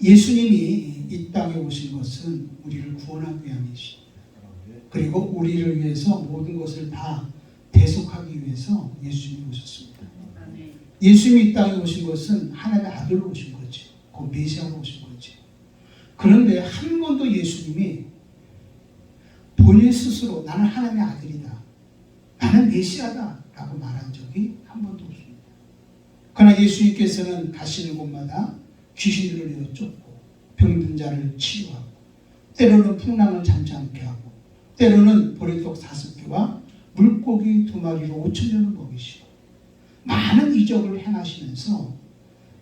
예수님이 이 땅에 오신 것은 우리를 구원하기 위함이십니다. 그리고 우리를 위해서 모든 것을 다 대속하기 위해서 예수님이 오셨습니다. 예수님이 이 땅에 오신 것은 하나님의 아들로 오신 거죠. 그 메시아로 오신 거죠. 그런데 한 번도 예수님이 본인 스스로 나는 하나님의 아들이다, 나는 메시아다 라고 말한 적이 한 번도 없습니다. 그러나 예수님께서는 가시는 곳마다 귀신들을 내어 쫓고 병든 자를 치유하고 때로는 풍랑을 잠잠케 하고 때로는 보리떡 5개와 물고기 2마리로 5,000명을 먹이시고 많은 이적을 행하시면서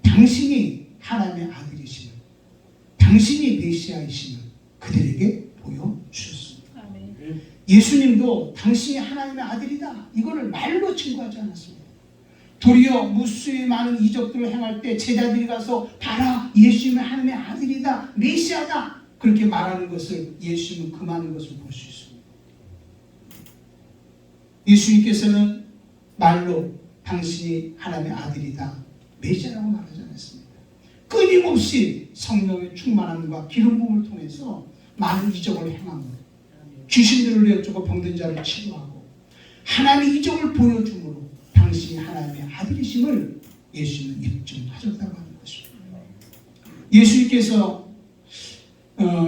당신이 하나님의 아들이심을, 당신이 메시아이심을 그들에게 보여주셨습니다. 예수님도 당신이 하나님의 아들이다 이거를 말로 증거하지 않았습니다. 도리어 무수히 많은 이적들을 행할 때 제자들이 가서 봐라, 예수님은 하나님의 아들이다, 메시아다 그렇게 말하는 것을 예수님은 금하는 것을 볼 수 있습니다. 예수님께서는 말로 당신이 하나님의 아들이다, 메시아라고 말하지 않았습니다. 끊임없이 성령의 충만함과 기름 부음을 통해서 많은 이적을 행함으로 귀신들을 내쫓고 병든 자를 치료하고 하나님의 이적을 보여줌으로 당신이 하나님의 아들이심을 예수님은 입증하셨다고 하는 것입니다. 예수님께서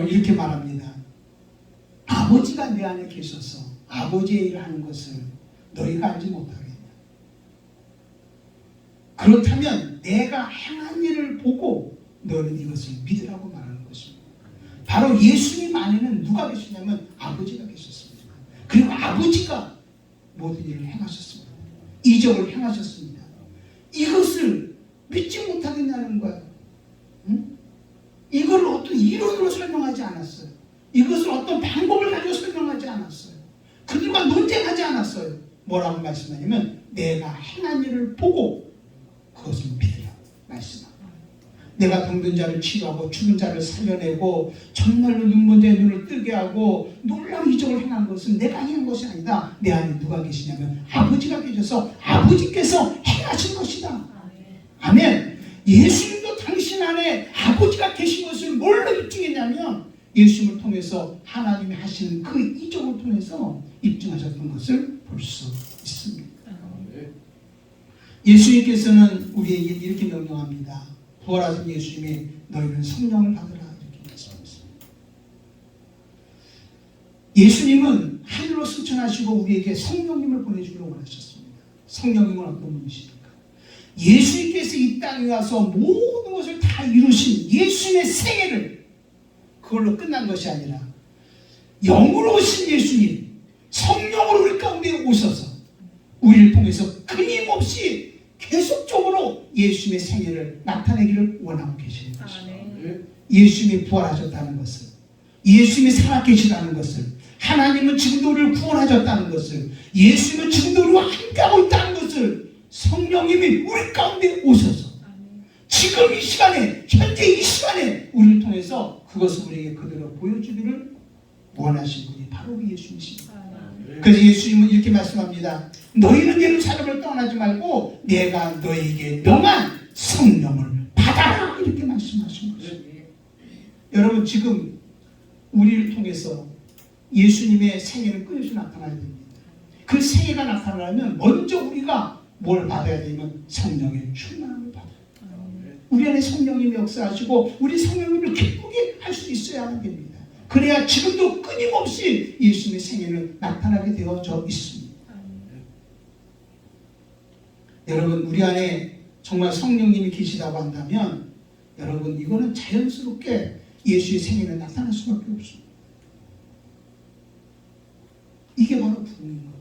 이렇게 말합니다. 아버지가 내 안에 계셔서 아버지의 일을 하는 것을 너희가 알지 못하겠냐. 그렇다면 내가 행한 일을 보고 너는 이것을 믿으라고 말하는 것입니다. 바로 예수님 안에는 누가 계시냐면 아버지가 계셨습니다. 그리고 아버지가 모든 일을 행하셨습니다. 이적을 행하셨습니다. 이것을 믿지 못하겠냐는 거예요. 응? 이걸 어떤 이론으로 설명하지 않았어요. 이것을 어떤 방법을 가지고 설명하지 않았어요. 그들과 논쟁하지 않았어요. 뭐라고 말씀하냐면 내가 행한 일을 보고 그것을 믿으라고 말씀합니다. 내가 병든 자를 치료하고 죽은 자를 살려내고 정말로 눈먼 자의 눈을 뜨게 하고 놀라운 이적을 행한 것은 내가 행한 것이 아니다. 내 안에 누가 계시냐면 아버지가 계셔서 아버지께서 행하신 것이다. 아멘. 예수님도 당신 안에 아버지가 계신 것을 뭘로 입증했냐면 예수님을 통해서 하나님이 하시는 그 이적을 통해서 입증하셨던 것을 볼 수 있습니다. 예수님께서는 우리에게 이렇게 명령합니다. 부활하신 예수님이 너희는 성령을 받으라 이렇게 말씀하셨습니다. 예수님은 하늘로 승천하시고 우리에게 성령님을 보내주기를 원하셨습니다. 성령님은 어떤 분이십니까? 예수님께서 이 땅에 와서 모든 것을 다 이루신 예수님의 생애를 그걸로 끝난 것이 아니라 영으로 오신 예수님, 성령으로 우리 가운데 오셔서 우리를 통해서 끊임없이 계속적으로 예수님의 생애를 나타내기를 원하고 계시는 것입니다. 예수님이 부활하셨다는 것을, 예수님이 살아계시다는 것을, 하나님은 지금도 우리를 구원하셨다는 것을, 예수님은 지금도 우리와 함께하고 있다는 것을 성령님이 우리 가운데 오셔서 지금 이 시간에, 현재 이 시간에 우리를 통해서 그것을 우리에게 그대로 보여주기를 원하신 분이 바로 예수님이십니다. 그래서 예수님은 이렇게 말씀합니다. 너희는 예루살렘을 떠나지 말고 내가 너에게 명한 성령을 받아라 이렇게 말씀하신 것입니다. 여러분 지금 우리를 통해서 예수님의 생애는 끊임없이 나타나야 됩니다. 그 생애가 나타나려면 먼저 우리가 뭘 받아야 되냐면 성령의 충만함을 받아요. 우리 안에 성령님이 역사하시고 우리 성령님을 기쁘게 할 수 있어야 됩니다. 그래야 지금도 끊임없이 예수님의 생애는 나타나게 되어져 있습니다. 여러분 우리 안에 정말 성령님이 계시다고 한다면 여러분 이거는 자연스럽게 예수의 생애는 나타날 수밖에 없습니다. 이게 바로 부흥인 겁니다.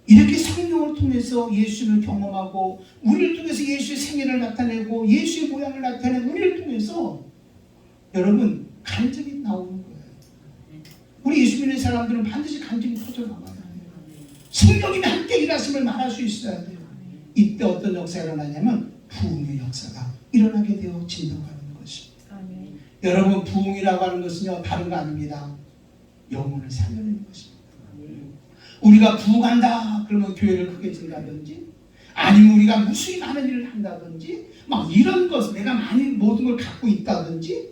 이렇게 성령을 통해서 예수를 경험하고 우리를 통해서 예수의 생애를 나타내고 예수의 모양을 나타내는 우리를 통해서 여러분 간증이 나오는 거예요. 우리 예수 믿는 사람들은 반드시 간증이 터져나와요. 성령님이 함께 일하심을 말할 수 있어야 돼요. 이때 어떤 역사가 일어나냐면 부흥의 역사가 일어나게 되어진다고 하는 것입니다. 여러분 부흥이라고 하는 것은요 다른 거 아닙니다. 영혼을 살려내는 것입니다. 우리가 부흥한다 그러면 교회를 크게 증가하든지 아니면 우리가 무수히 많은 일을 한다든지 막 이런 것, 내가 많이 모든 걸 갖고 있다든지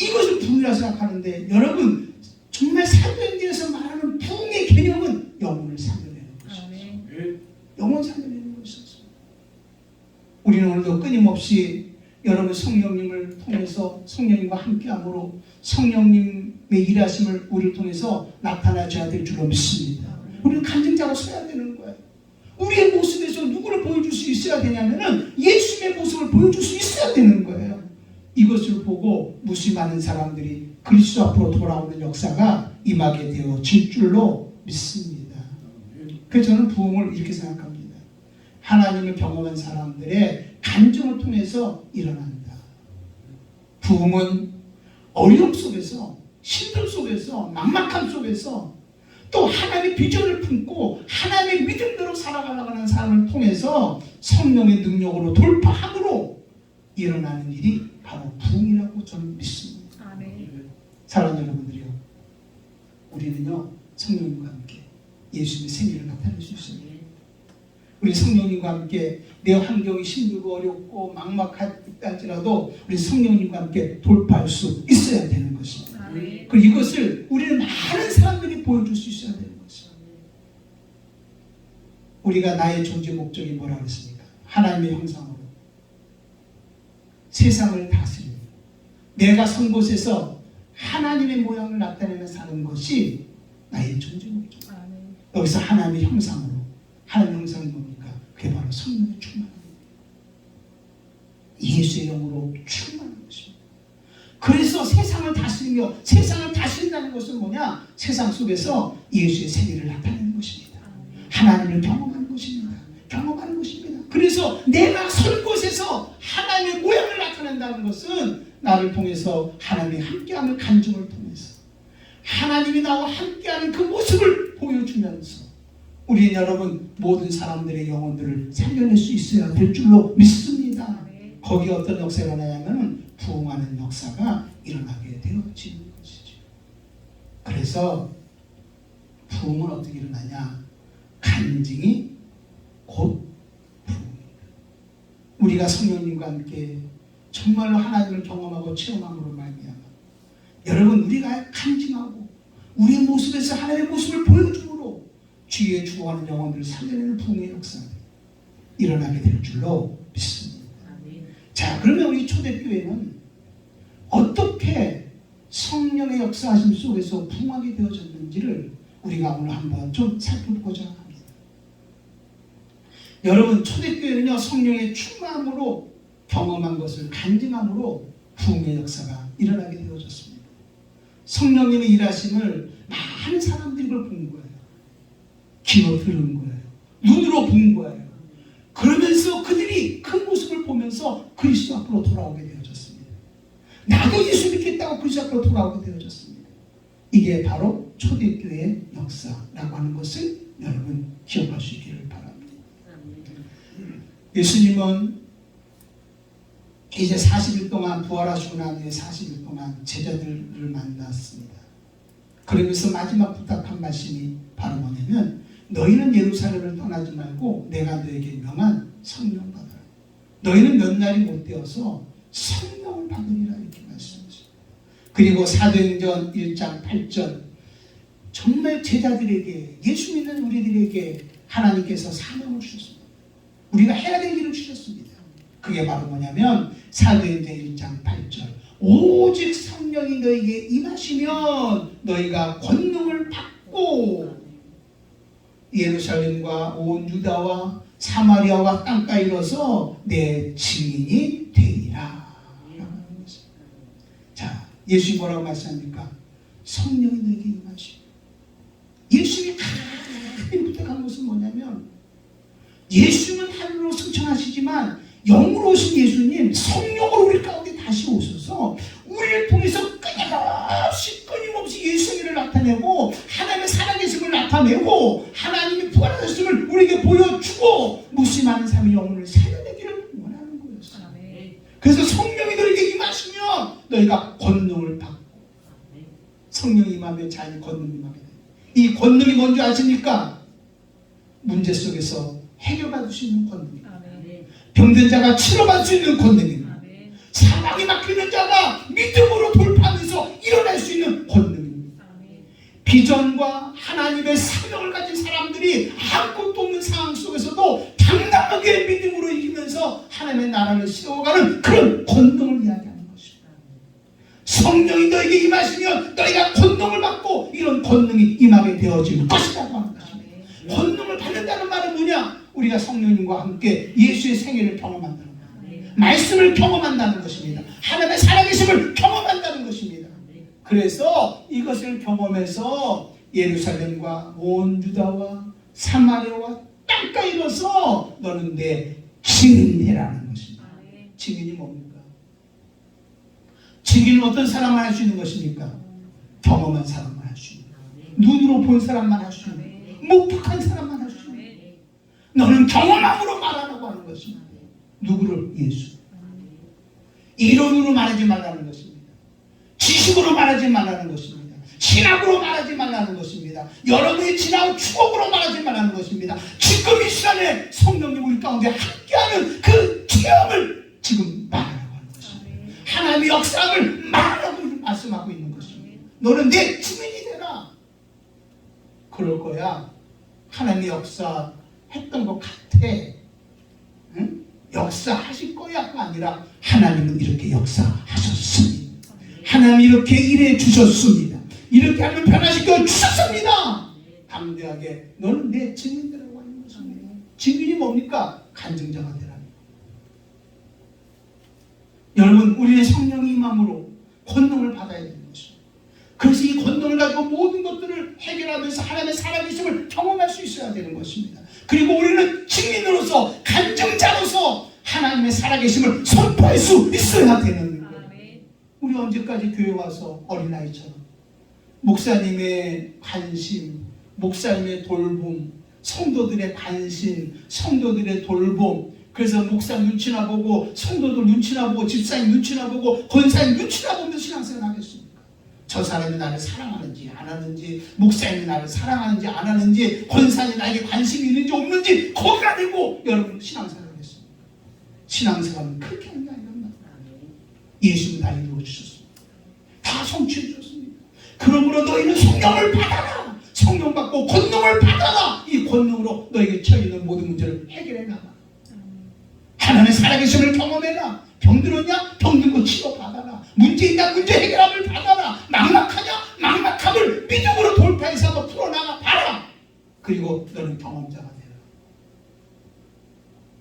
이것을 부흥이라고 생각하는데, 여러분 정말 사도행전에서 말하는 부흥의 개념은 영혼을 살려내는 것이었어요. 영혼 살려내는 것이었어요. 우리는 오늘도 끊임없이 여러분 성령님을 통해서 성령님과 함께함으로 성령님의 일하심을 우리를 통해서 나타나줘야 될 줄로 믿습니다. 우리는 간증자로 서야 되는 거예요. 우리의 모습에서 누구를 보여줄 수 있어야 되냐면은 예수님의 모습을 보여줄 수 있어야 되는 거예요. 이것을 보고 무수히 많은 사람들이 그리스도 앞으로 돌아오는 역사가 임하게 되어질 줄로 믿습니다. 그래서 저는 부흥을 이렇게 생각합니다. 하나님을 경험한 사람들의 간증을 통해서 일어난다. 부흥은 어려움 속에서, 힘듦 속에서, 막막함 속에서 또 하나님의 비전을 품고 하나님의 믿음대로 살아가려고 하는 사람을 통해서 성령의 능력으로 돌파함으로 일어나는 일이 바로 부흥이라고 저는 믿습니다. 아멘. 사랑하는 여러분들이요, 우리는요 성령님과 함께 예수님의 생일을 나타낼 수 있습니다. 우리 성령님과 함께 내 환경이 힘들고 어렵고 막막할지라도 우리 성령님과 함께 돌파할 수 있어야 되는 것입니다. 아멘. 그리고 이것을 우리는 많은 사람들이 보여줄 수 있어야 되는 것입니다. 우리가 나의 존재 목적이 뭐라고 했습니까? 하나님의 형상으로 세상을 다스리는, 내가 선 곳에서 하나님의 모양을 나타내며 사는 것이 나의 존재 목적. 아멘. 여기서 하나님의 형상으로, 하나님의 형상이 뭡니까? 그게 바로 성령의 충만함입니다. 예수의 영으로 충만한 것입니다. 그래서 세상을 다스리며, 세상을 다스린다는 것은 뭐냐? 세상 속에서 예수의 생애를 나타내는 것입니다. 하나님을 경험하는 것입니다. 경험하는 것입니다. 그래서 내가 선 곳에서 하나님의 모양을 나타낸다는 것은 나를 통해서 하나님의 함께하는 간증을 통해서 하나님이 나와 함께하는 그 모습을 보여주면서 우리는 여러분 모든 사람들의 영혼들을 살려낼 수 있어야 될 줄로 믿습니다. 거기에 어떤 역사가 나냐면 부흥하는 역사가 일어나게 되어지는 것이죠. 그래서 부흥은 어떻게 일어나냐? 간증이 곧 부흥입니다. 우리가 성령님과 함께 정말로 하나님을 경험하고 체험함으로 말미암아 여러분 우리가 간증하고 우리의 모습에서 하나님의 모습을 보여줌으로 주위에 죽어가는 영혼들을 살려내는 부흥의 역사가 일어나게 될 줄로 믿습니다. 자, 그러면 우리 초대교회는 어떻게 성령의 역사하심 속에서 부흥하게 되어졌는지를 우리가 오늘 한번 좀 살펴보고자 합니다. 여러분 초대교회는요 성령의 충만함으로 경험한 것을 간증함으로 부흥의 역사가 일어나게 되어졌습니다. 성령님의 일하심을 많은 사람들이 그걸 본 거예요. 귀로 들은 거예요. 눈으로 본 거예요. 그러면서 그들이 그 모습을 보면서 그리스도 앞으로 돌아오게 되어졌습니다. 나도 예수 믿겠다고 그리스도 앞으로 돌아오게 되어졌습니다. 이게 바로 초대교회의 역사라고 하는 것을 여러분 기억할 수 있기를 바랍니다. 예수님은 이제 40일 동안 부활하시고 난 후에 40일 동안 제자들을 만났습니다. 그러면서 마지막 부탁한 말씀이 바로 뭐냐면 너희는 예루살렘을 떠나지 말고 내가 너에게 명한 성령 받아라. 너희는 몇 날이 못 되어서 성령을 받으리라 이렇게 말씀하셨습니다. 그리고 사도행전 1장 8절 정말 제자들에게 예수 믿는 우리들에게 하나님께서 사명을 주셨습니다. 우리가 해야 될 일을 주셨습니다. 그게 바로 뭐냐면 사도행전 1장 8절 오직 성령이 너에게 임하시면 너희가 권능을 받고 예루살렘과 온 유다와 사마리아와 땅가이로서 내 증인이 되리라. 자, 예수님 뭐라고 말씀합니까? 성령이 너에게 임하시면 예수님이 가장 부탁한 것은 뭐냐면 예수님은 하늘로 승천하시지만 영으로 오신 예수님 성령으로 우리 가운데 다시 오셔서 우리를 통해서 끊임없이 예수님을 나타내고 하나님의 살아계심을 나타내고 하나님이 부활하셨음을 우리에게 보여주고 무시 많은 삶의 영혼을 살려내기를 원하는 거였어요. 그래서 성령이 너에게 임하시면 너희가 권능을 받고 성령이 임하면 자연히 권능이 임하게 됩니다. 이 권능이 뭔지 아십니까? 문제 속에서 해결받을 수 있는 권능입니다. 병든 자가 치료받을 수 있는 권능입니다. 사망이 막히는 자가 믿음으로 돌파하면서 일어날 수 있는 권능입니다. 비전과 하나님의 사명을 가진 사람들이 아무것도 없는 상황 속에서도 당당하게 믿음으로 이기면서 하나님의 나라를 세워가는 그런 권능을 이야기하는 것입니다. 성령이 너에게 임하시면 너희가 권능을 받고 이런 권능이 임하게 되어질 것이라고 하는 것입니다. 권능을 받는다는 말은 뭐냐? 우리가 성령님과 함께 예수의 생애를 경험한다는 겁니다. 말씀을 경험한다는 것입니다. 하나님의 살아계심을 경험한다는 것입니다. 그래서 이것을 경험해서 예루살렘과 온 유다와 사마리아와 땅까지 이뤄서 너는 내 증인이라는 것입니다. 증인이 뭡니까? 증인은 어떤 사람만 할 수 있는 것입니까? 경험한 사람만 할 수 있는, 눈으로 본 사람만 할 수 있는, 목격한 사람만 할 수 있는. 너는 경험함으로 말하라고 하는 것입니다. 누구를? 예수. 이론으로 말하지 말라는 것입니다. 지식으로 말하지 말라는 것입니다. 신학으로 말하지 말라는 것입니다. 여러분의 지나온 추억으로 말하지 말라는 것입니다. 지금 이 시간에 성령님 우리 가운데 함께하는 그 체험을 지금 말하라고 하는 것입니다. 하나님의 역사를 말하라고 말씀하고 있는 것입니다. 너는 내 주민이 되라. 그럴 거야. 하나님의 역사 했던 것 같아. 응? 역사하실 거야가 아니라 하나님은 이렇게 역사하셨습니다. 하나님 이렇게 일해 주셨습니다. 이렇게 하면 변화시켜 주셨습니다. 담대하게 너는 내 증인이라고 하는 것입니다. 증인이 뭡니까? 간증자가 되라. 여러분, 우리의 성령의 임함으로 권능을 받아야 되는 것입니다. 그래서 이 권능을 가지고 모든 것들을 해결하면서 하나님의 살아계심을 경험할 수 있어야 되는 것입니다. 그리고 우리는 증인으로서, 간증자로서 하나님의 살아계심을 선포할 수 있어야 되는 거예요. 우리 언제까지 교회 와서 어린아이처럼 목사님의 관심, 목사님의 돌봄, 성도들의 관심, 성도들의 돌봄, 그래서 목사 눈치나 보고, 성도들 눈치나 보고, 집사님 눈치나 보고, 권사님 눈치나 보면서 신앙생활 하겠습니까? 저 사람이 나를 사랑하는지 안 하는지, 목사님이 나를 사랑하는지 안 하는지, 권사님이 나에게 관심이 있는지 없는지 거기가 되고 여러분 신앙생활 하겠습니까? 신앙생활은 그렇게 하는 게 아니란 말이에요. 예수는 다 이루어 주셨습니다. 다 성취해 주셨습니다. 그러므로 너희는 성령을 받아라. 성령 받고 권능을 받아라. 이 권능으로 너에게 처해있는 모든 문제를 해결해 나가. 하나님의 살아계심을 경험해라. 병들었냐? 병든 거 치료받아라. 문제 있냐? 문제 해결함을 받아라. 막막하냐? 막막함을 믿음으로 돌파해서 한번 풀어나가 봐라. 그리고 너는 경험자가 되라.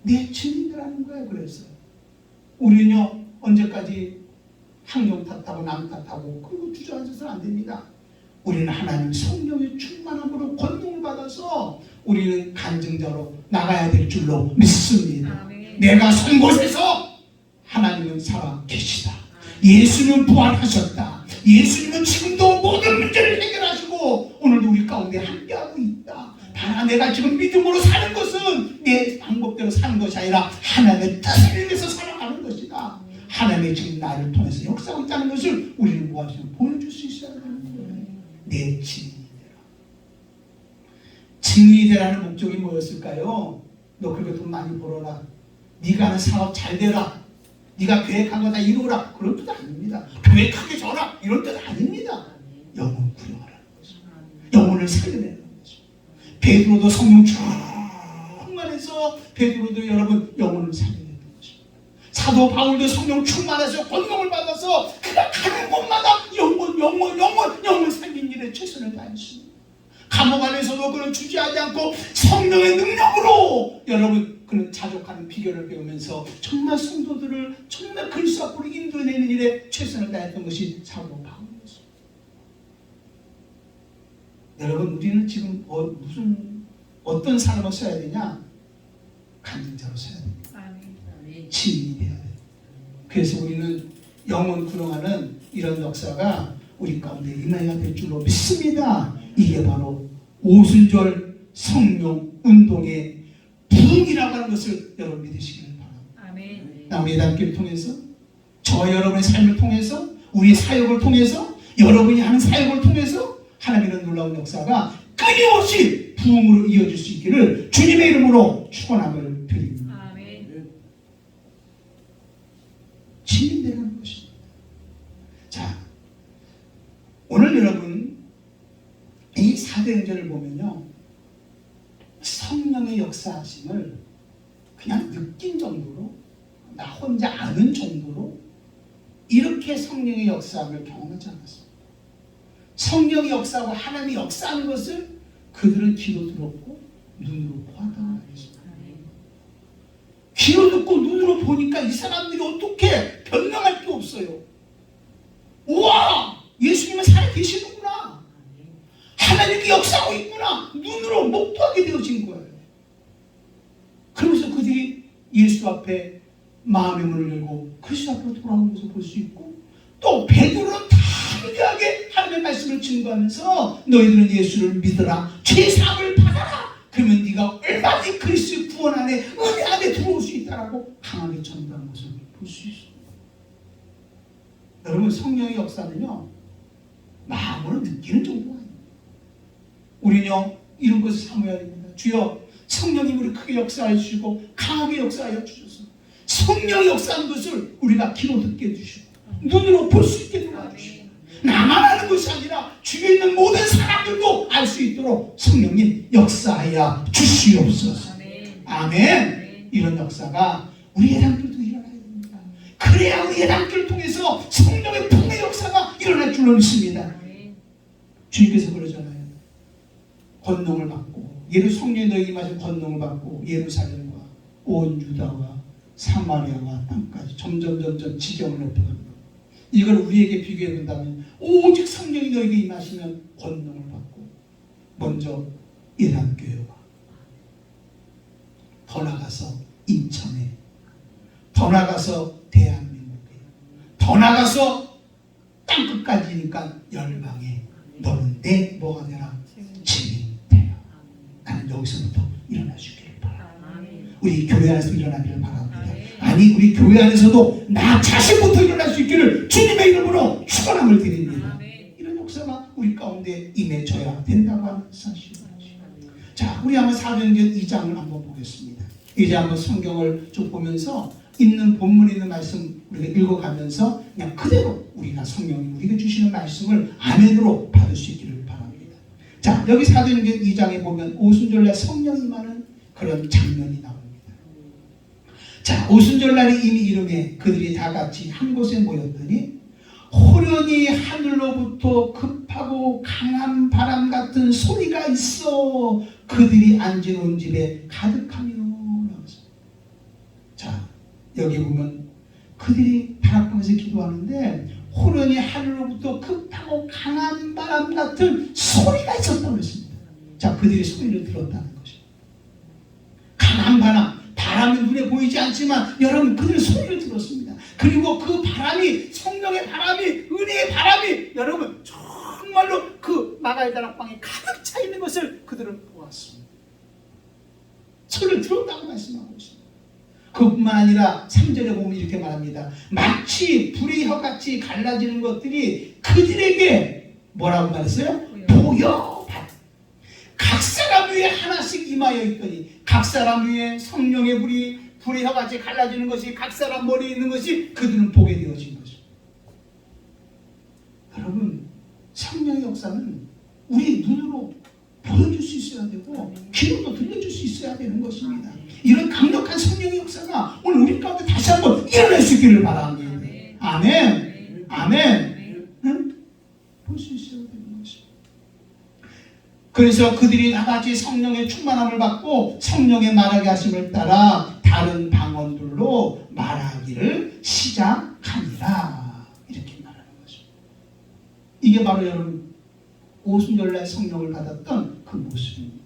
내 증인이라는 거예요. 그래서 우리는요, 언제까지 환경 탓하고 남 탓하고 그리고 주저앉아서는 안 됩니다. 우리는 하나님 성령의 충만함으로 권능을 받아서 우리는 간증자로 나가야 될 줄로 믿습니다. 내가 선 곳에서 하나님은 살아 계시다. 예수는 부활하셨다. 예수님은 지금도 모든 문제를 해결하시고 오늘도 우리 가운데 함께하고 있다. 다 내가 지금 믿음으로 사는 것은 내 방법대로 사는 것이 아니라 하나님의 뜻을 위해서 살아가는 것이다. 하나님의 지금 나를 통해서 역사하고 있다는 것을 우리는 무엇이든 보여줄 수 있어야 되는 거예요. 내 증인이 되라. 증인이 되라는 목적이 뭐였을까요? 너 그렇게 돈 많이 벌어라. 네가 하는 사업 잘 되라. 네가 계획한 거 다 이루어라. 그런 뜻 아닙니다. 교회 크게 줘라. 이런 뜻 아닙니다. 영혼 구령하라는 거죠. 영혼을 살려내는 거죠. 베드로도 성령 충만해서 베드로도 여러분 영혼을 살려내는 거죠. 사도 바울도 성령 충만해서 권능을 받아서 그가 가는 곳마다 영혼 살린 일에 최선을 다했습니다. 감옥 안에서도 그는 주저하지 않고 성령의 능력으로 여러분 그는 자족하는 비결을 배우면서 정말 성도들을 정말 그리스도 앞으로 인도해내는 일에 최선을 다했던 것이 사도 바울이었습니다. 여러분, 우리는 지금 어떤 사람을 써야 되냐? 간증자로 써야 됩니다. 증인이 돼야 돼요. 그래서 우리는 영혼 구령하는 이런 역사가 우리 가운데 임해야 될 줄로 믿습니다. 이게 바로 오순절 성령 운동의 부흥이라고 하는 것을 여러분 믿으시기를 바랍니다. 우리의 단계를 통해서, 저와 여러분의 삶을 통해서, 우리의 사역을 통해서, 여러분이 하는 사역을 통해서 하나님의 놀라운 역사가 끊임없이 부흥으로 이어질 수 있기를 주님의 이름으로 축원함을 드립니다. 아멘. 진행되는 것입니다. 자, 오늘 여러분 이 사도행전을 보면요, 성령의 역사하심을 그냥 느낀 정도로, 나 혼자 아는 정도로 이렇게 성령의 역사함을 경험하지 않았습니다. 성령의 역사하고 하나님의 역사하는 것을 그들은 귀로 들었고 눈으로 보았다고 말했습니다. 귀로 듣고 눈으로 보니까 이 사람들이 어떻게 변명할 게 없어요. 우와! 예수님은 살아계시는구나. 하나님이 역사하고 있구나. 눈으로 목도하게 되어진 거예요. 그러면서 그들이 예수 앞에 마음의 문을 열고 그리스도 앞으로 돌아오는 것을 볼 수 있고, 또 베드로는 담대하게 하나님의 말씀을 증거하면서 너희들은 예수를 믿어라, 죄사함을 받아라, 그러면 네가 얼마든지 그리스도의 구원 안에, 은혜 안에 들어올 수 있다라고 강하게 전도하는 것을 볼 수 있습니다. 여러분, 성령의 역사는요, 마음으로 느끼는 정도가 아닙니다. 우리는요, 이런 것을 사모해야 됩니다. 주여, 성령님 우리 크게 역사해 주시고 강하게 역사하여 주셔서 성령의 역사하는 것을 우리가 귀로 듣게 해주시고 눈으로 볼 수 있게 도와주시고, 나만 아는 것이 아니라 주위에 있는 모든 사람들도 알 수 있도록 성령님 역사하여 주시옵소서. 아멘. 이런 역사가 우리 예당들도 일어나야 됩니다. 그래야 우리 예당들을 통해서 성령의 풍의 역사가 일어날 줄로 믿습니다. 주님께서 그러잖아요. 권능을 받고, 성령이 너에게 임하신 권능을 받고 예루살렘과 온 유다와 사마리아와 땅까지 점점 지경을 넓혀갑니다. 이걸 우리에게 비교해 본다면, 오직 성령이 너에게 임하시면 권능을 받고, 먼저 예단교회와 더 나가서 인천에, 더 나가서 대한민국에, 더 나가서 땅끝까지니까 열방에 너는 내 뭐가 되라? 증인이 되라. 나는 여기서부터 일어나 주기를 바랍니다. 우리 교회 안에서 일어나기를 바랍니다. 아니, 우리 교회 안에서도 나 자신부터 일어날 수 있기를 주님의 이름으로 축원함을 드립니다. 이런 역사가 우리 가운데 임해져야 된다고 하는 사실입니다. 자, 우리 한번 사도행전 2장을 한번 보겠습니다. 이제 한번 성경을 쭉 보면서 있는 본문에 있는 말씀 우리가 읽어가면서 그냥 그대로 우리가 성령이 우리에게 주시는 말씀을 아멘으로 받을 수 있기를 바랍니다. 자, 여기 사도행전 2장에 보면 오순절날 성령이 임하는 그런 장면이 나옵니다. 자, 오순절날이 이미 이름에 그들이 다 같이 한 곳에 모였더니 호련히 하늘로부터 급하고 강한 바람 같은 소리가 있어 그들이 앉은 집에 가득하며. 자, 여기 보면 그들이 다락방에서 기도하는데 호련히 하늘로부터 급하고 강한 바람 같은 소리가 있었다고 했습니다. 자, 그들이 소리를 들었다는 것입니다. 강한 바람이 눈에 보이지 않지만 여러분, 그들은 소리를 들었습니다. 그리고 그 바람이, 성령의 바람이, 은혜의 바람이 여러분 정말로 그 마가의 다락방에 가득 차 있는 것을 그들은 보았습니다. 소리를 들었다고 말씀하고 있습니다. 그뿐만 아니라 3절에 보면 이렇게 말합니다. 마치 불의 혀같이 갈라지는 것들이 그들에게 뭐라고 말했어요? 보여받. 각 사람 위에 하나씩 임하여 있더니, 각 사람 위에 성령의 불의 혀같이 갈라지는 것이 각 사람 머리에 있는 것이 그들은 보게 되어진 것입니다. 여러분, 성령의 역사는 우리 눈으로 보여줄 수 있어야 되고 귀로도 들려줄 수 있어야 되는 것입니다. 이런 강력한 성령의 역사가 오늘 우리 가운데 다시 한번 일어날 수 있기를 바랍니다. 아멘. 아멘. 응? 볼 수 있어야 되는 것입니다. 그래서 그들이 나같이 성령의 충만함을 받고 성령의 말하게 하심을 따라 다른 방언들로 말하기를 시작하니라. 이렇게 말하는 것입니다. 이게 바로 여러분 오순절날 성령을 받았던 그 모습입니다.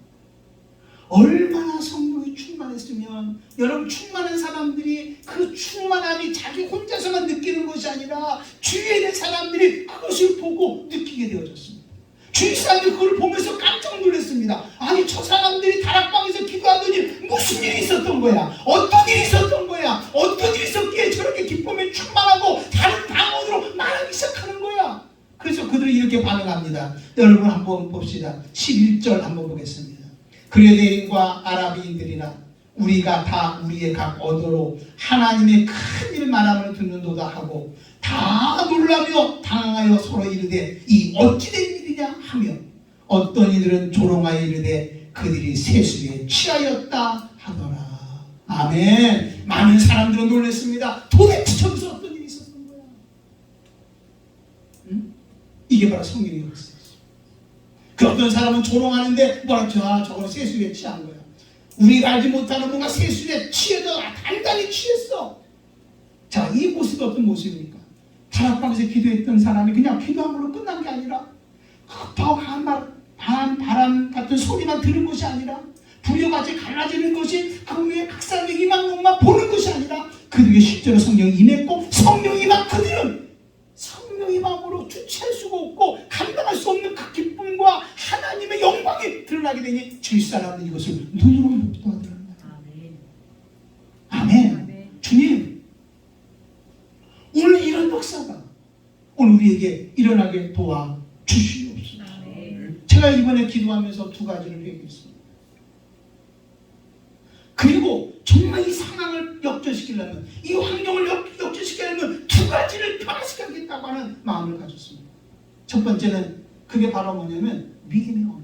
얼마나 성령이 충만했으면, 여러분, 충만한 사람들이 그 충만함이 자기 혼자서만 느끼는 것이 아니라 주위에 있는 사람들이 그것을 보고 느끼게 되어졌습니다. 주위 사람들이 그걸 보면서 깜짝 놀랐습니다. 아니, 저 사람들이 다락방에서 기도하더니 무슨 일이 있었던 거야? 어떤 일이 있었던 거야? 어떤 일이 있었기에 저렇게 기쁨에 충만하고 다른 방언으로 말하기 시작하는 거야? 그래서 그들이 이렇게 반응합니다. 여러분 한번 봅시다. 11절 한번 보겠습니다. 그레데인과 아라비인들이나 우리가 다 우리의 각 언어로 하나님의 큰 일 말함을 듣는도다 하고 다 놀라며 당황하여 서로 이르되 이 어찌된 일이냐 하며 어떤 이들은 조롱하여 이르되 그들이 세수에 취하였다 하더라. 아멘. 많은 사람들은 놀랐습니다. 도대체 저기서 어떤 일이 있었던 거야? 응? 이게 바로 성령의 역사였어. 그 어떤 사람은 조롱하는데 뭐라 저거는 세수에 취한 거야. 우리가 알지 못하는 뭔가 세수에 취해서 단단히 취했어. 자, 이 모습이 어떤 모습입니까? 다락방에서 기도했던 사람이 그냥 기도함으로 끝난 게 아니라 더 강한 바람 같은 소리만 들은 것이 아니라 불효같이 갈라지는 것이 그 위에 각 사람의 임한 것만 보는 것이 아니라 그들에게 실제로 성령이 임했고 성령이 임한 그들은 성령의 마음으로 주체할 수가 없고 감당할 수 없는 그 기쁨과 하나님의 영광이 드러나게 되니 주위 사람은 이것을 눈으로 목도하더라는 거예요. 아멘. 아멘. 주님, 오늘 이런 역사가 오늘 우리에게 일어나게 도와주시옵소서. 제가 이번에 기도하면서 두 가지를 회개했습니다. 그리고 정말 이 상황을 역전시키려면, 이 환경을 역전시키려면 두 가지를 변화시켜야겠다고 하는 마음을 가졌습니다. 첫 번째는 그게 바로 뭐냐면 믿음의 언어.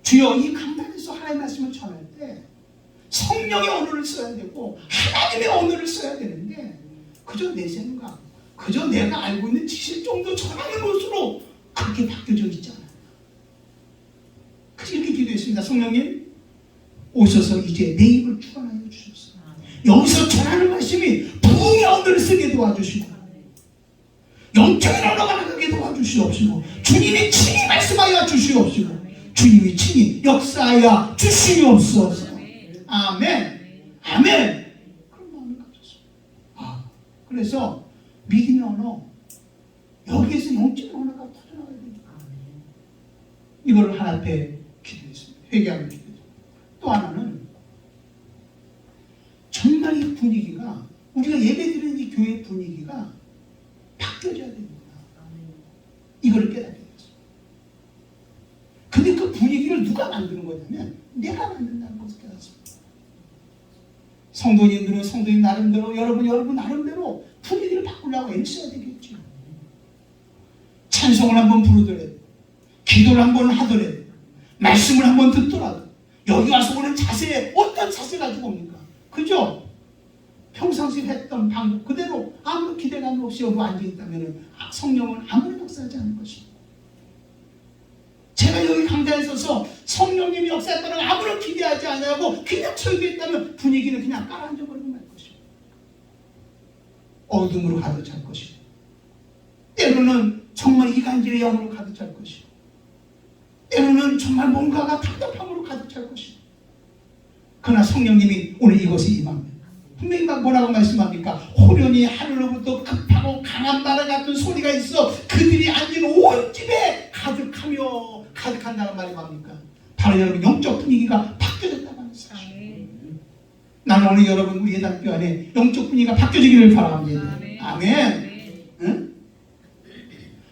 주여, 이 강단에서 하나님의 말씀을 전할 때 성령의 언어를 써야 되고 하나님의 언어를 써야 되는데 그저 내 생각, 그저 내가 알고 있는 지식 정도 전하는 것으로 그렇게 바뀌어져 있잖아요. 그래서 이렇게 기도했습니다. 성령님, 오셔서 이제 내 입을 주관하여 주셨어요. 여기서 전하는 말씀이 부흥의 언어를 쓰게 도와주시고 영적인 언어가 나가게 도와주시옵시고 주님이 친히 말씀하여 주시옵시고 주님이 친히 역사하여 주시옵소서. 아멘. 아멘. 그런 마음을 가졌어요. 그래서 믿음의 언어, 여기에서 영적인 언어가 터져나가야 됩니다. 이걸 하나 앞에 기도했습니다. 회개하는 기도. 또 하나는 정말 이 분위기가, 우리가 예배드리는 이 교회 분위기가 바뀌어져야 됩니다. 이걸 깨닫게 됐어요. 근데 그 분위기를 누가 만드는 거냐면 내가 만든다는 것을 깨닫습니다. 성도님들은 성도님 나름대로, 여러분 나름대로 분위기를 바꾸려고 애써야 되겠죠. 찬송을 한번 부르더라도, 기도를 한번 하더라도, 말씀을 한번 듣더라도 여기 와서 오는 자세, 어떤 자세 가지고 옵니까? 그죠? 평상시에 했던 방법 그대로 아무 기대감 없이 여기 앉아있다면 성령은 아무런 역사하지 않을 것입니다. 제가 여기 강단에 서서 성령님이 역사했다는 아무런 기대하지 않고 그냥 설교했다면 분위기는 그냥 깔아앉아버리고 말 것입니다. 어둠으로 가득 찰 것이고 때로는 정말 이간질의 영으로 가득 찰 것이고 때로는 정말 뭔가가 답답함으로 가득 찰 것이고 그러나 성령님이 오늘 이것에 임합니다. 분명히 뭐라고 말씀합니까? 호련히 하늘로부터 급하고 강한 바람 같은 소리가 있어 그들이 앉은 온 집에 가득한다는 말이 뭡니까? 바로 여러분 영적 분위기가 바뀌어졌다고 하는 사실. 나는 오늘 여러분 우리 예단교 안에 영적 분위기가 바뀌어지기를 바랍니다. 아멘. 응?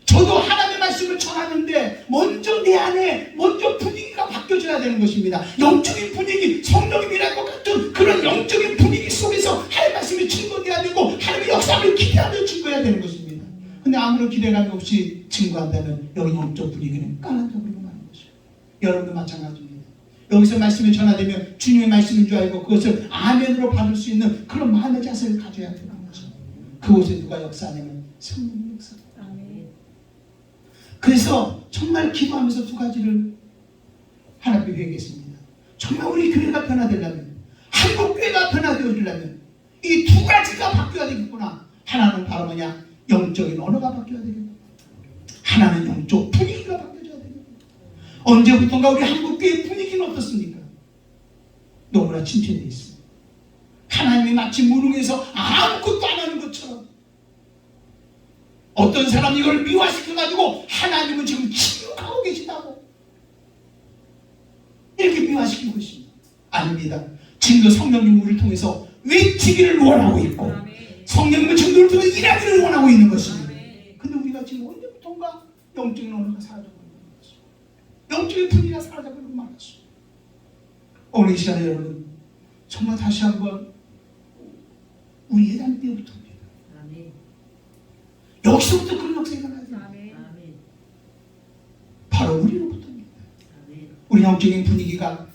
저도 하나님의 말씀을 전하는데 먼저 내 안에 먼저 분위기가 바뀌어져야 되는 것입니다. 영적인 분위기, 성령이 일할 것 같은 그런 영적인 분위기 속에서 하나님의 말씀이 증거돼야 되고 하나님의 역사를 기대하며 증거해야 되는 것입니다. 근데 아무런 기대감이 없이 증거한다면 여기 영적 분위기는 깔아져버리고 마는 것이에요. 여러분도 마찬가지입니다. 여기서 말씀이 전하되면 주님의 말씀인 줄 알고 그것을 아멘으로 받을 수 있는 그런 마음의 자세를 가져야 되는 것입니다. 그곳에 누가 역사하냐면 성령의 역사입니다. 그래서 정말 기도하면서 두 가지를 하나님께 회개했습니다. 정말 우리 교회가 변화되려면, 한국 교회가 변화되어지려면 이 두 가지가 바뀌어야 되겠구나. 하나는 바로 뭐냐? 영적인 언어가 바뀌어야 되겠구나. 하나는 영적 분위기가 바뀌어져야 되겠구나. 언제부턴가 우리 한국 교회의 분위기는 어떻습니까? 너무나 침체되어 있습니다. 하나님이 마치 무능해서 아무것도 안 하는 것처럼 어떤 사람이 이걸 미화시켜가지고 하나님은 지금 침묵하고 계시다고 이렇게 미화시키고 있습니다. 아닙니다. 지금도 성령님 우리를 통해서 외치기를 원하고 있고 성령님은 지금도 우리를 통해서 일하기를 원하고 있는 것입니다. 근데 우리가 지금 언제부턴가 영적인 언어가 사라져버리고 말았어. 영적인 분위기가 사라져버리고 말았어. 오늘 이 시간에 여러분 정말 다시 한번 우리 예단 때부터입니다. 여기서부터 그런 역사가 일어나죠. 바로 우리로부터입니다. 우리 영적인 분위기가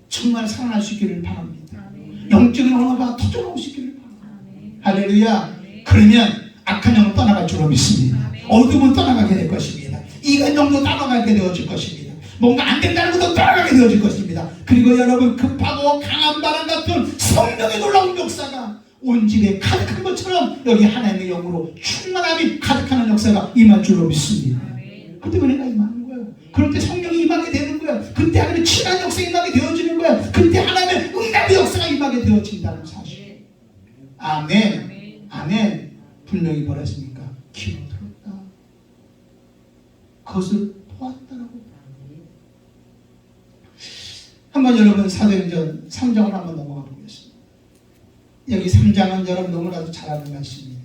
정말 살아날 수 있기를 바랍니다. 영적인 언어가 터져나올 수 있기를 바랍니다. 할렐루야. 그러면 악한 영은 떠나갈 줄로 믿습니다. 어둠은 떠나가게 될 것입니다. 이간영도 떠나가게 되어질 것입니다. 뭔가 안 된다는 것도 떠나가게 되어질 것입니다. 그리고 여러분 급하고 강한 바람 같은 성령의 놀라운 역사가 온 집에 가득한 것처럼 여기 하나님의 영으로 충만함이 가득하는 역사가 임할 줄로 믿습니다. 그때 은혜가 임하는 거예요. 그럴 때 성령이 임하게 되는 거예요. 그때 하나님의 친한 역사가 임하게 되어지는 거예요. 그때 하나님의 응답의 역사가 임하게 되어진다는 사실. 아멘. 아멘. 분명히 벌어지니까 귀로 들었다. 그것을 보았다라고. 한번 여러분 사도행전 3장을 한번 넘어가 보겠습니다. 여기 3장은 여러분 너무나도 잘 아는 말씀입니다.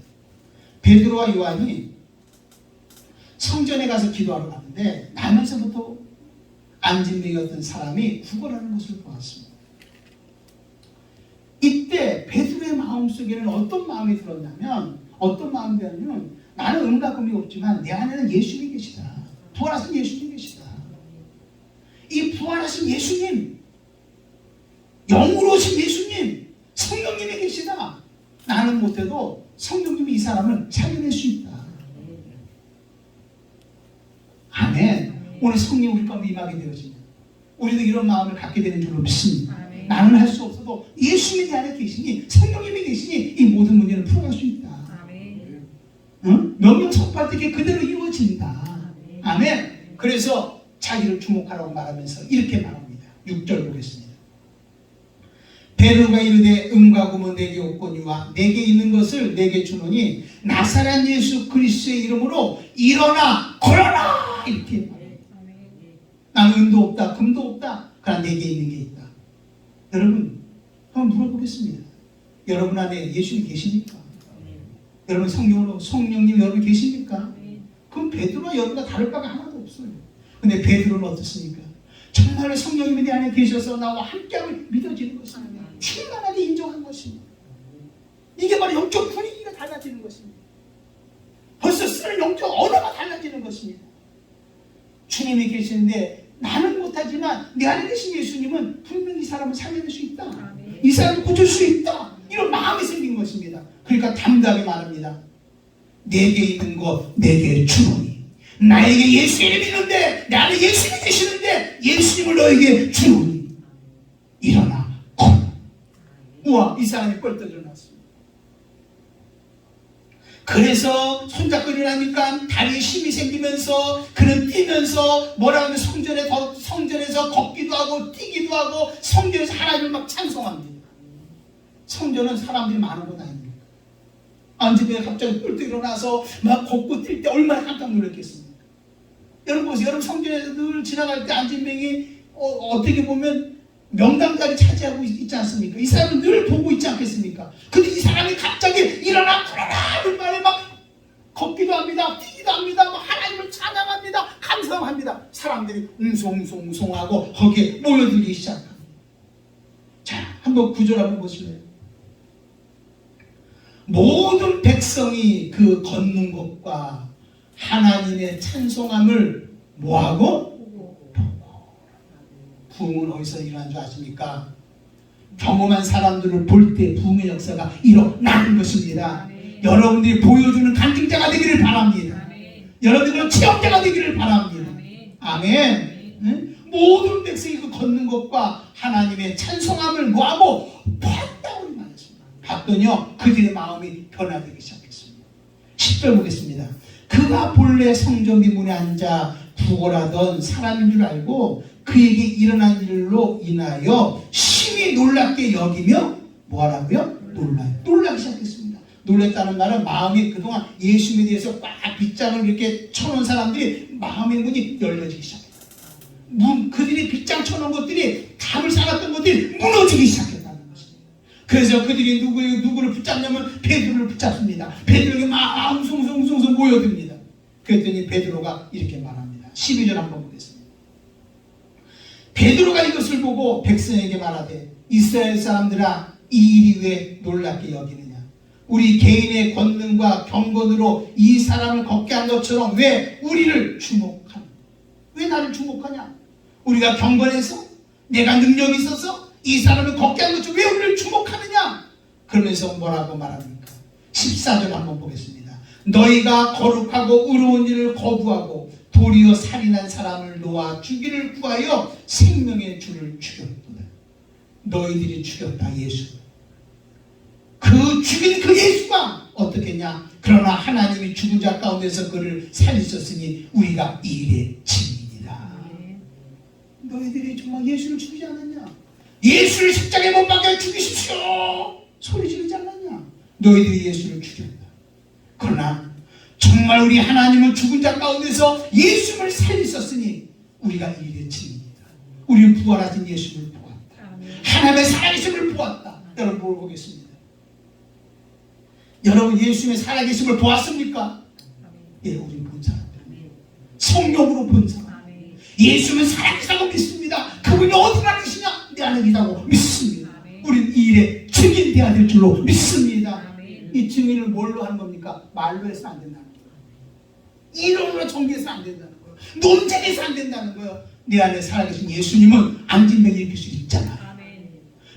베드로와 요한이 성전에 가서 기도하러 갔는데 남에서부터 안진뱅이였던 사람이 구걸하는 것을 보았습니다. 이때 베드로의 마음속에는 어떤 마음이 들었냐면 나는 은과 금이 없지만 내 안에는 예수님이 계시다. 부활하신 예수님이 계시다. 이 부활하신 예수님, 영으로 오신 예수님, 성령님이 계시다. 나는 못해도 성령님이 이 사람을 살려낼 수 있다. 아멘. 오늘 성령 우리 가운데 임하게 되어지면 우리도 이런 마음을 갖게 되는 줄로 믿습니다. 나는 할 수 없어도 예수님이 내 안에 계시니 성령님이 계시니 이 모든 문제를 풀어갈 수 있다. 응? 명령 선포할 때 그대로 이루어진다. 아멘. 그래서 자기를 주목하라고 말하면서 이렇게 말합니다. 6절 보겠습니다. 베드로가 이르되 은과 금은 내게 없거니와 내게 있는 것을 내게 주노니 나사렛 예수 그리스도의 이름으로 일어나 걸어라. 이렇게 말해요. 나는 은도 없다 금도 없다. 그러나 내게 있는 게 있다. 여러분 한번 물어보겠습니다. 여러분 안에 예수님 계십니까? 여러분 성령님 여러분 계십니까? 그럼 베드로와 여러분과 다를 바가 하나도 없어요. 근데 베드로는 어떻습니까? 정말 성령님이 내 안에 계셔서 나와 함께함을 믿어지는 것입니다. 충만하게 인정한 것입니다. 이게 바로 영적 분위기가 달라지는 것입니다. 벌써 쓰는 영적 언어가 달라지는 것입니다. 주님이 계시는데 나는 못하지만 내 안에 계신 예수님은 분명히 이 사람을 살려낼 수 있다. 이 사람을 고칠 수 있다. 이런 마음이 생긴 것입니다. 그러니까 담대하게 말합니다. 내게 있는 것 내게 주노니 나에게 예수님이 있는데 내 안에 예수님이 계시는데 예수님을 너에게 주노니 일어나 걸어. 우와, 이 사람이 뻘떡 일어났습니다. 그래서 손잡고 일어나니까 다리에 힘이 생기면서 그는 뛰면서 뭐라 하면 성전에서 걷기도 하고 뛰기도 하고 성전에서 하나님을 막 찬송합니다. 성전은 사람들이 많은 곳 아닙니까? 안진뱅이가 갑자기 뿔떡 일어나서 막 걷고 뛸 때 얼마나 깜짝 놀랐겠습니까? 여러분 보세요. 여러분 성전에서 늘 지나갈 때 안진뱅이 어떻게 보면 명당 자리 차지하고 있지 않습니까? 이 사람은 늘 보고 있지 않겠습니까? 근데 이 사람이 갑자기 일어나 그러나 그 말에 막 걷기도 합니다. 뛰기도 합니다. 막 하나님을 찬양합니다. 감사합니다. 사람들이 웅송웅송하고 거기에 모여들기 시작합니다. 자, 한번 구절 한번 보실래요? 모든 백성이 그 걷는 것과 하나님의 찬송함을 뭐하고? 부흥은 어디서 일어난 줄 아십니까? 경험한 사람들을 볼 때 부흥의 역사가 일어나는 것입니다. 여러분들이 보여주는 간증자가 되기를 바랍니다. 여러분들은 체험자가 되기를 바랍니다. 아멘. 응? 모든 백성이 그 걷는 것과 하나님의 찬송함을 뭐하고? 봤다고 말했습니다. 봤더니요 그들의 마음이 변화되기 시작했습니다. 10절 보겠습니다. 그가 본래 성전 문에 앉아 구걸하던 사람인 줄 알고 그에게 일어난 일로 인하여 심히 놀랍게 여기며 뭐하라고요? 놀라기 시작했습니다. 놀랐다는 말은 마음이 그동안 예수님에 대해서 꽉 빗장을 이렇게 쳐놓은 사람들이 마음의 문이 열려지기 시작했다. 그들이 빗장 쳐놓은 것들이 담을 쌓았던 것들이 무너지기 시작했다는 것입니다. 그래서 그들이 누구를 붙잡냐면 베드로를 붙잡습니다. 베드로에게 막 웅성웅성 모여듭니다. 그랬더니 베드로가 이렇게 말합니다. 12절 한번 보겠습니다. 베드로가 이것을 보고 백성에게 말하되 이스라엘 사람들아 이 일이 왜 놀랍게 여기느냐. 우리 개인의 권능과 경건으로 이 사람을 걷게 한 것처럼 왜 우리를 주목하냐. 왜 나를 주목하냐. 우리가 경건해서 내가 능력이 있어서 이 사람을 걷게 한 것처럼 왜 우리를 주목하느냐. 그러면서 뭐라고 말합니까? 14절 한번 보겠습니다. 너희가 거룩하고 의로운 일을 거부하고 도리어 살인한 사람을 놓아 죽이를 구하여 생명의 주를 죽였도다. 너희들이 죽였다. 예수. 그 죽인 그 예수가 어떻게 했냐. 그러나 하나님이 죽은 자 가운데서 그를 살리셨으니 우리가 이 일의 증인이다. 너희들이 정말 예수를 죽이지 않았냐. 예수를 십자가에 못 박아 죽이십시오 소리 지르지 않았냐. 너희들이 예수를 죽였다. 그러나 정말 우리 하나님은 죽은 자 가운데서 예수를 살리셨으니 우리가 이 일의 증인이다. 우리는 부활하신 예수를 보았다. 하나님의 살아계심을 보았다. 여러분 뭘 보겠습니다. 여러분 예수님의 살아계심을 보았습니까? 예, 우리는 본 사람들입니다. 성령으로 본 사람. 예수님은 살아계시다고 믿습니다. 그분이 어디나 계시냐? 내 안에 계시다고 믿습니다. 우리는 이 일에 증인되어야 될 줄로 믿습니다. 이 증인을 뭘로 하는 겁니까? 말로 해서 안 된다는 거예요. 이론으로 전개해서 안 된다는 거예요. 논쟁해서 안 된다는 거예요. 내 안에 살아계신 예수님은 안진병 일으킬 수 있잖아요.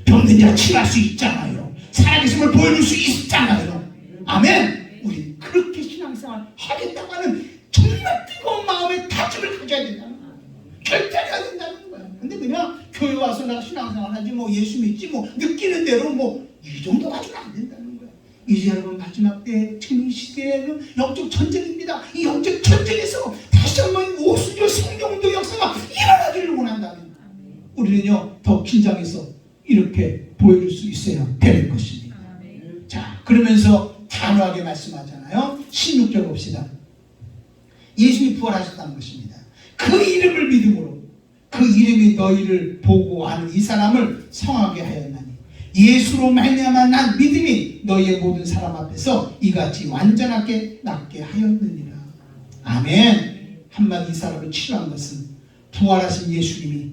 병든 자 치료할 수 있잖아요. 살아계심을 보여줄 수 있잖아요. 아멘. 우리 그렇게 신앙생활 하겠다고 하는 정말 뜨거운 마음의 다짐을 가져야 된다는 거예요. 결단해야 된다는 거예요. 근데 그냥 교회 와서 나 신앙생활 하지 뭐 예수 믿지 뭐 느끼는 대로 뭐 이 정도 가지고 안 된다는 거예요. 이제 여러분 마지막 때 지금 이 시대에는 영적 전쟁입니다. 이 영적 전쟁에서 다시 한번 오순절 성령운동 역사가 일어나기를 원한다면 우리는요 더 긴장해서 이렇게 보여줄 수 있어야 되는 것입니다. 자, 그러면서 단호하게 말씀하잖아요. 16절 봅시다. 예수님이 부활하셨다는 것입니다. 그 이름을 믿음으로 그 이름이 너희를 보고 아는 이 사람을 성하게 하였나니 예수로 말미암아 난 믿음이 너희의 모든 사람 앞에서 이같이 완전하게 낫게 하였느니라. 아멘. 한마디 이 사람을 치료한 것은 부활하신 예수님이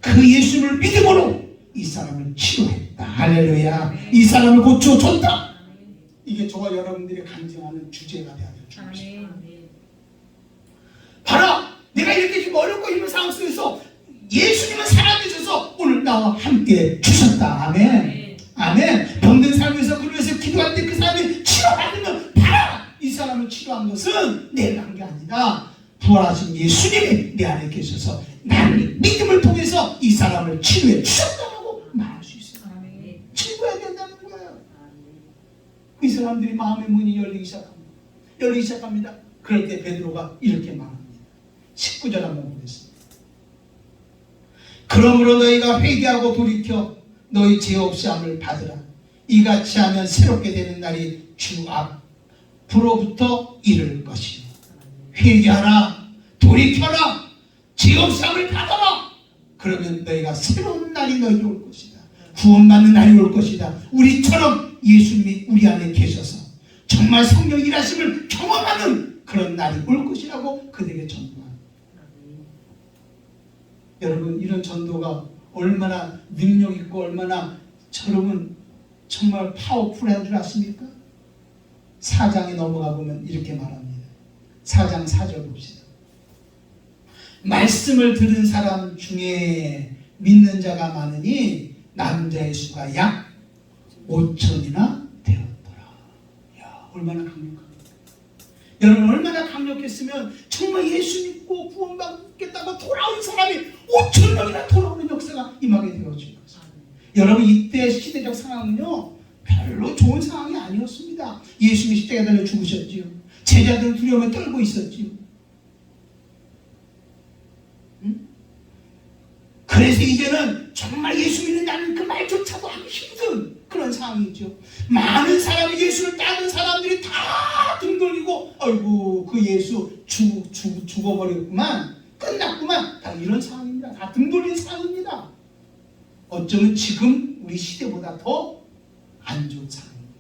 그 예수를 믿음으로 이 사람을 치료했다. 할렐루야. 이 사람을 고쳐줬다. 이게 저와 여러분들이 간증하는 주제가 되어야 될 줄입니다. 바로 내가 이렇게 지금 어렵고 힘든 상황 속에서 예수님은 살아계셔서 오늘 나와 함께 주셨다. 아멘. 아멘. 병든 삶에서 그를 위해서 기도할 때 그 사람이 치료받으면 바로 이 사람을 치료한 것은 내가 한 게 아니라 부활하신 예수님이 내 안에 계셔서 나를 믿음을 통해서 이 사람을 치료해 주셨다고 말할 수 있어요. 치료해야 된다는 거예요. 이 사람들이 마음의 문이 열리기 시작합니다. 그럴 때 베드로가 이렇게 말합니다. 19절 한번 보겠습니다. 그러므로 너희가 회개하고 돌이켜 너희 죄 없이 함을 받으라. 이같이 하면 새롭게 되는 날이 주 앞으로부터 이를 것이요. 회개하라. 돌이켜라. 죄 없이 함을 받아라. 그러면 너희가 새로운 날이 너희에게 올 것이다. 구원받는 날이 올 것이다. 우리처럼 예수님이 우리 안에 계셔서 정말 성령 일하심을 경험하는 그런 날이 올 것이라고 그들에게 전도합니다. 여러분 이런 전도가 얼마나 능력 있고 얼마나 여러분 정말 파워풀한 줄 아십니까? 4장에 넘어가 보면 이렇게 말합니다. 4장 4절 봅시다. 말씀을 들은 사람 중에 믿는 자가 많으니 남자의 수가 약 5천이나 되었더라. 야, 얼마나 강력합니까? 여러분 얼마나 강력했으면 정말 예수 믿고 구원받겠다고 돌아온 사람이 5천 명이나 돌아오는 역사가 임하게 되어진 것입니다. 여러분 이때 시대적 상황은요 별로 좋은 상황이 아니었습니다. 예수님이 십자가에 달려 죽으셨지요. 제자들은 두려움에 떨고 있었지요. 그래서 이제는 정말 예수 믿는 자는 그 말조차도 하기 힘든 그런 상황이죠. 많은 사람이 예수를 따르는 사람들이 다 등 돌리고 아이고 그 예수 죽어버렸구만 끝났구만 다 이런 상황입니다. 다 등 돌린 상황입니다. 어쩌면 지금 우리 시대보다 더 안 좋은 상황입니다.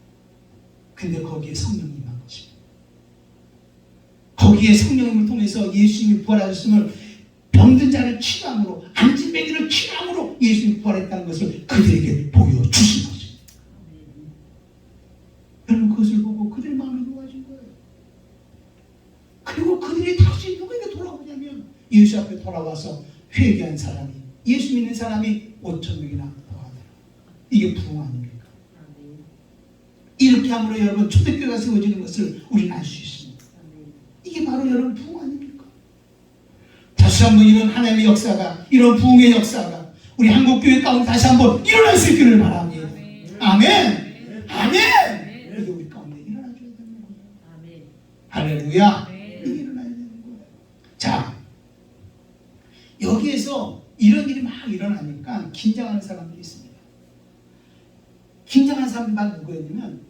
근데 거기에 성령이 임한 것입니다. 거기에 여기에 성령님을 통해서 예수님이 부활하셨음을 병든 자를 치유함으로 안진뱅이를 치유함으로 예수님이 부활했다는 것을 그들에게 보여주신 것입니다. 여러분 그것을 보고 그들 마음이 놓아진 거예요. 그리고 그들이 다시 누구에게 돌아오냐면 예수 앞에 돌아와서 회개한 사람이 예수 믿는 사람이 5,000명이나 더하더라. 이게 부흥 아닙니까? 이렇게 함으로 여러분 초대교회가 세워지는 것을 우리는 알 수 있습니다. 이게 바로 여러분 부흥 아닙니까? 다시 한번 이런 하나님의 역사가 이런 부흥의 역사가 우리 한국교회 가운데 다시 한번 일어날 수 있기를 바랍니다. 아멘. 아멘. 그게 우리 가운데 일어나줘야 되는 거예요. 할렐루야. 이게 일어나야 되는 거예요. 자, 여기에서 이런 일이 막 일어나니까 긴장하는 사람들이 있습니다. 긴장하는 사람들만 누구였냐면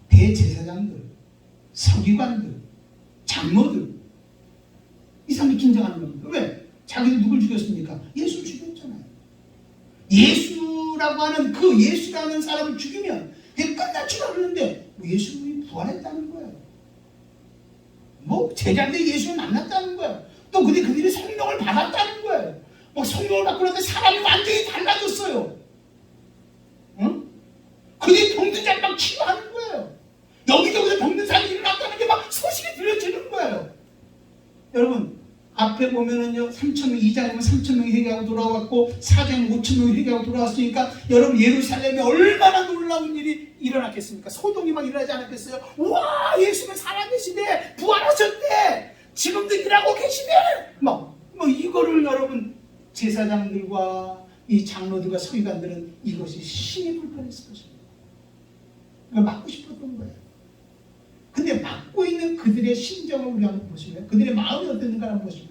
대제사장들, 서기관들, 장로들, 이 사람이 긴장하는 겁니다. 왜? 자기들 누굴 죽였습니까? 예수를 죽였잖아요. 예수라고 하는 그 예수라는 사람을 죽이면 그게 끝날 줄 알았는데 예수님이 부활했다는 거예요. 뭐 제자들이 예수를 만났다는 거예요. 또 그들이 성령을 받았다는 거예요. 뭐 성령을 받고 나서 사람이 완전히 달라졌어요. 응? 그들이 병든 자를 막 치유하는 거예요. 여기저기서 병든 사람이 일어났다는 게 막 소식이 들려지는 거예요. 여러분 앞에 보면은요 3,000명 2장이면 3,000명이 회개하고 돌아왔고 4장이면 5,000명이 회개하고 돌아왔으니까 여러분 예루살렘에 얼마나 놀라운 일이 일어났겠습니까? 소동이 막 일어나지 않았겠어요? 와 예수는 살아계시대 부활하셨대 지금도 일하고 계시대 뭐 이거를 여러분 제사장들과 이 장로들과 서기관들은 이것이 신이 불편했을 것입니다. 그걸 막고 싶었던 거예요. 근데 막고 있는 그들의 심정을 우리 한번 보실래요? 그들의 마음이 어땠는가 한번 보실래요?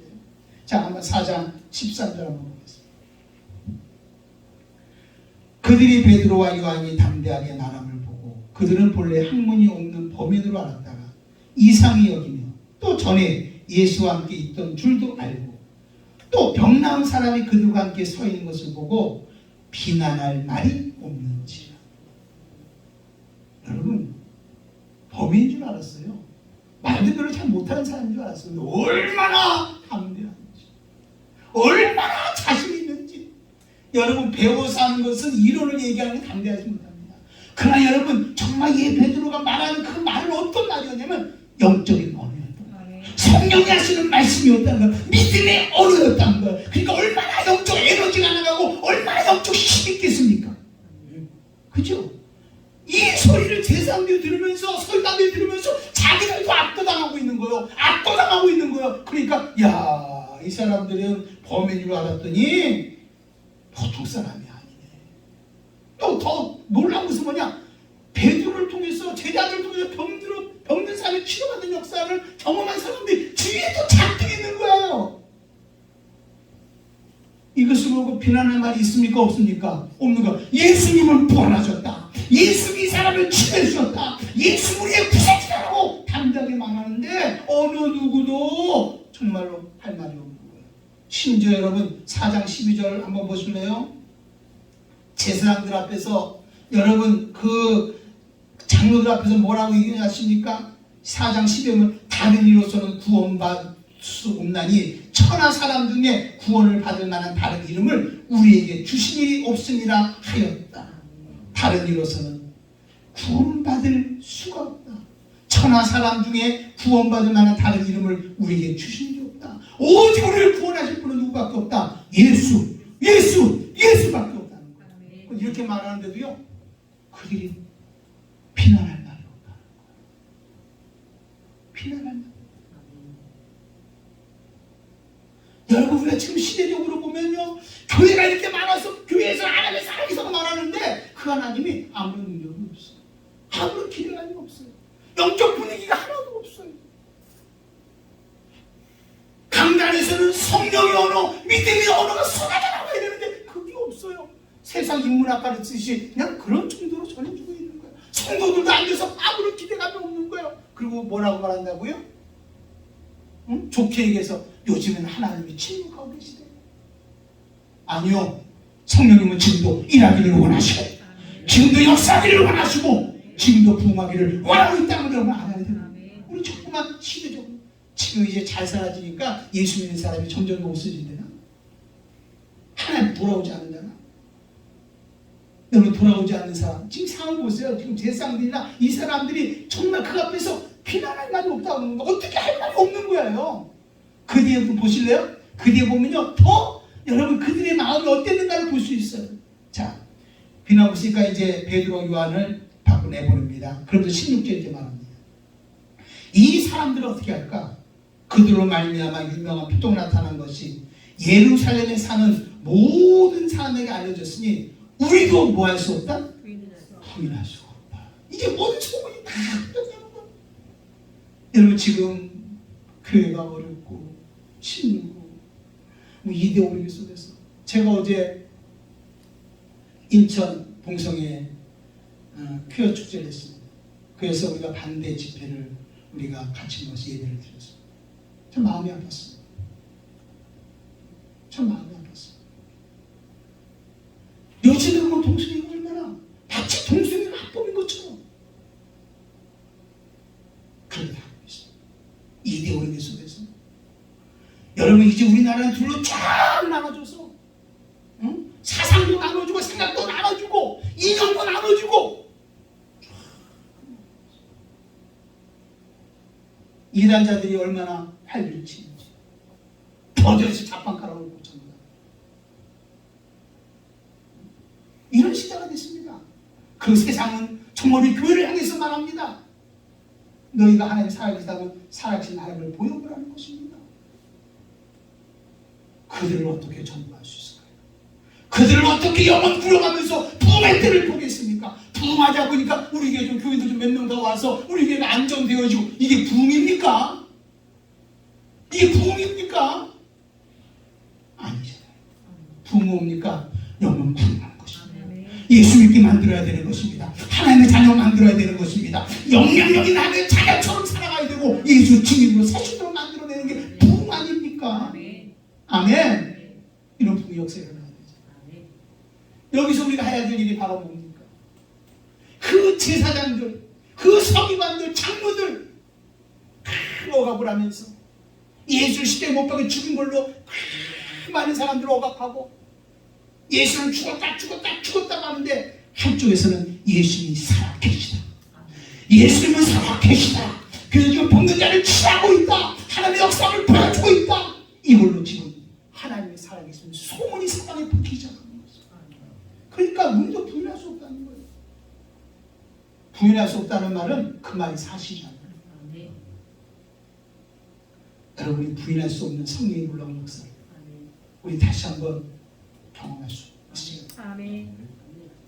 자, 한번 4장 13절 한번 보겠습니다. 그들이 베드로와 요한이 담대하게 말함을 보고 그들은 본래 학문이 없는 범인으로 알았다가 이상히 여기며 또 전에 예수와 함께 있던 줄도 알고 또 병 나은 사람이 그들과 함께 서 있는 것을 보고 비난할 말이 없는지라. 여러분 범인인 줄 알았어요. 말도 별로 잘 못하는 사람인 줄 알았어요. 얼마나 담대한지 얼마나 자신 있는지. 여러분 배워서 하는 것은 이론을 얘기하는 게 담대하지 못합니다. 그러나 여러분 정말 이 베드로가 말하는 그 말은 어떤 말이었냐면 영적인 언어였던 거예요. 성령이 하시는 말씀이었다는 거예요. 믿음의 언어였다는 거예요. 그러니까 얼마나 영적 에너지가 나가고 얼마나 영적 힘이 있겠습니까? 그죠? 이 소리를 제사장들이 들으면서 서기관들이 들으면서 자기들도 압도당하고 있는 거예요. 압도당하고 있는 거예요. 그러니까 야, 이 사람들은 범인인 줄 알았더니 보통 사람이 아니네. 또 더 놀라운 것은 뭐냐? 베드로를 통해서 제자들을 통해서 병든 사람이 치료받는 역사를 경험한 사람들이 주위에 또 잔뜩 있는 거예요. 이것을 보고 비난할 말이 있습니까? 없습니까? 없는 거. 예수님은 부활하셨다. 예수님이 이 사람을 치료해주셨다. 예수 우리의 구세주라고 담대하게 말하는데 어느 누구도 정말로 할 말이 없는 거예요. 심지어 여러분 4장 12절 한번 보실래요? 제사장들 앞에서 여러분 그 장로들 앞에서 뭐라고 얘기하십니까? 4장 12절은 다른 이로서는 구원받을 수 없나니 천하 사람 중에 구원을 받을 만한 다른 이름을 우리에게 주신 일이 없음이라 하였다. 다른 이로서는 구원받을 수가 없다. 천하 사람 중에 구원받을 만한 다른 이름을 우리에게 주신 일이 없다. 오직 우리를 구원하실 분은 누구밖에 없다. 예수밖에 없다는 거예요. 이렇게 말하는데도요 그들이 비난할 말이 없다는 거예요. 비난할 말이 없다. 여러분 우리가 지금 시대적으로 보면요 교회가 이렇게 많아서 교회에서 하나님의 사랑에서 말하는데 그 하나님이 아무런 능력이 없어요. 아무런 기대감이 없어요. 영적 분위기가 하나도 없어요. 강단에서는 성령의 언어, 믿음의 언어가 쏟아져 나와야 되는데 그게 없어요. 세상 인문학 가르치듯이 그냥 그런 정도로 전해주고 있는 거예요. 성도들도 앉아서 아무런 기대감이 없는 거예요. 그리고 뭐라고 말한다고요? 응? 좋게 얘기해서 요즘에는 하나님이 침묵하고 계시대요. 아니요. 성령님은 지금도 일하기를 원하시고 지금도 역사하기를 원하시고 지금도 부흥하기를 원하고 있다는 걸 알아야 돼요. 우리 조금만 시대적으로 지금 이제 잘 살아지니까 예수 믿는 사람이 점점 없어지되나? 하나님 돌아오지 않는다나? 여러분 돌아오지 않는 사람 지금 상황 보세요. 지금 제사장들이나 이 사람들이 정말 그 앞에서 비난할 말이 없다고 하는 거 어떻게 할 말이 없는 거예요. 그 뒤에 보실래요? 그 뒤에 보면요 더 여러분 그들의 마음이 어땠는가를 볼 수 있어요. 자 비난 보시니까 이제 베드로 요한을 밖으로 내보냅니다. 그러면서 16절 이렇게 말합니다. 이 사람들은 어떻게 할까? 그들로 말미암아 유명한 표적이 나타난 것이 예루살렘에 사는 모든 사람에게 알려졌으니 우리도 뭐 할 수 없다? 부인할 수가 없다. 이게 모든 소문이 다 끝나는 거예요. 여러분 지금 교회가 어렵고 힘들고 뭐 이데올로기 속에서 제가 어제 인천 봉성에 퀴어 축제를 했습니다. 그래서 우리가 반대 집회를 우리가 같이 모여서 예배를 드렸습니다. 참 마음이 아팠어요. 참 마음이 아팠어요. 요즘에 보면 동성애가 얼마나 마치 동성애가 합법인 것처럼 그렇게 하고 있어요. 이데올로기 속에서. 여러분 이제 우리나라는 둘로 쫙 나눠져서 응? 사상도 나눠주고 생각도 나눠주고 이념도 나눠주고 이단자들이 얼마나 활기를 치는지 버젓이 잡방가락을 꽂습니다. 이런 시대가 됐습니다. 그 세상은 정말 우리 교회를 향해서 말합니다. 너희가 하나님 살아계시다면 살아계신 하나님을 보여보라는 것입니다. 그들을 어떻게 전부할 수 있을까요? 그들을 어떻게 영원 구려가면서 부흥의 때를 보겠습니까? 부흥하자 보니까 우리 교회 좀 교인들 좀 몇 명 더 와서 우리 교회가 안정되어지고 이게 부흥입니까? 이게 부흥입니까? 아니잖아요. 부흥 뭡니까? 영원 구원하는 것입니다. 예수 믿게 만들어야 되는 것입니다. 하나님의 자녀 만들어야 되는 것입니다. 영향력이 하나님의 자녀처럼 살아가야 되고 예수 증인으로 새신으로 만들어내는 게 부흥 아닙니까? 아멘. 이런 부흥 역사가 일어나야 되죠. 여기서 우리가 해야 될 일이 바로 뭡니까? 그 제사장들, 그 서기관들, 장로들 억압을 하면서 예수를 십자가에 못 박혀 죽인 걸로 많은 사람들을 억압하고 예수는 죽었다 하는데 한쪽에서는 예수님이 살아계시다. 예수님은 살아계시다. 그래서 지금 복는 자를 취하고 있다. 하나님의 역사를 보여주고 있다. 이걸로 지금 하나님이 살아계시면 소문이 세상에 퍼지기 시작하는 거죠. 그러니까 우리도 부인할 수 없다는 거예요. 부인할 수 없다는 말은 그 말이 사실이잖아요. 여러분이 부인할 수 없는 성령이 놀라운 역사를 우리 다시 한번 경험할 수 있어요.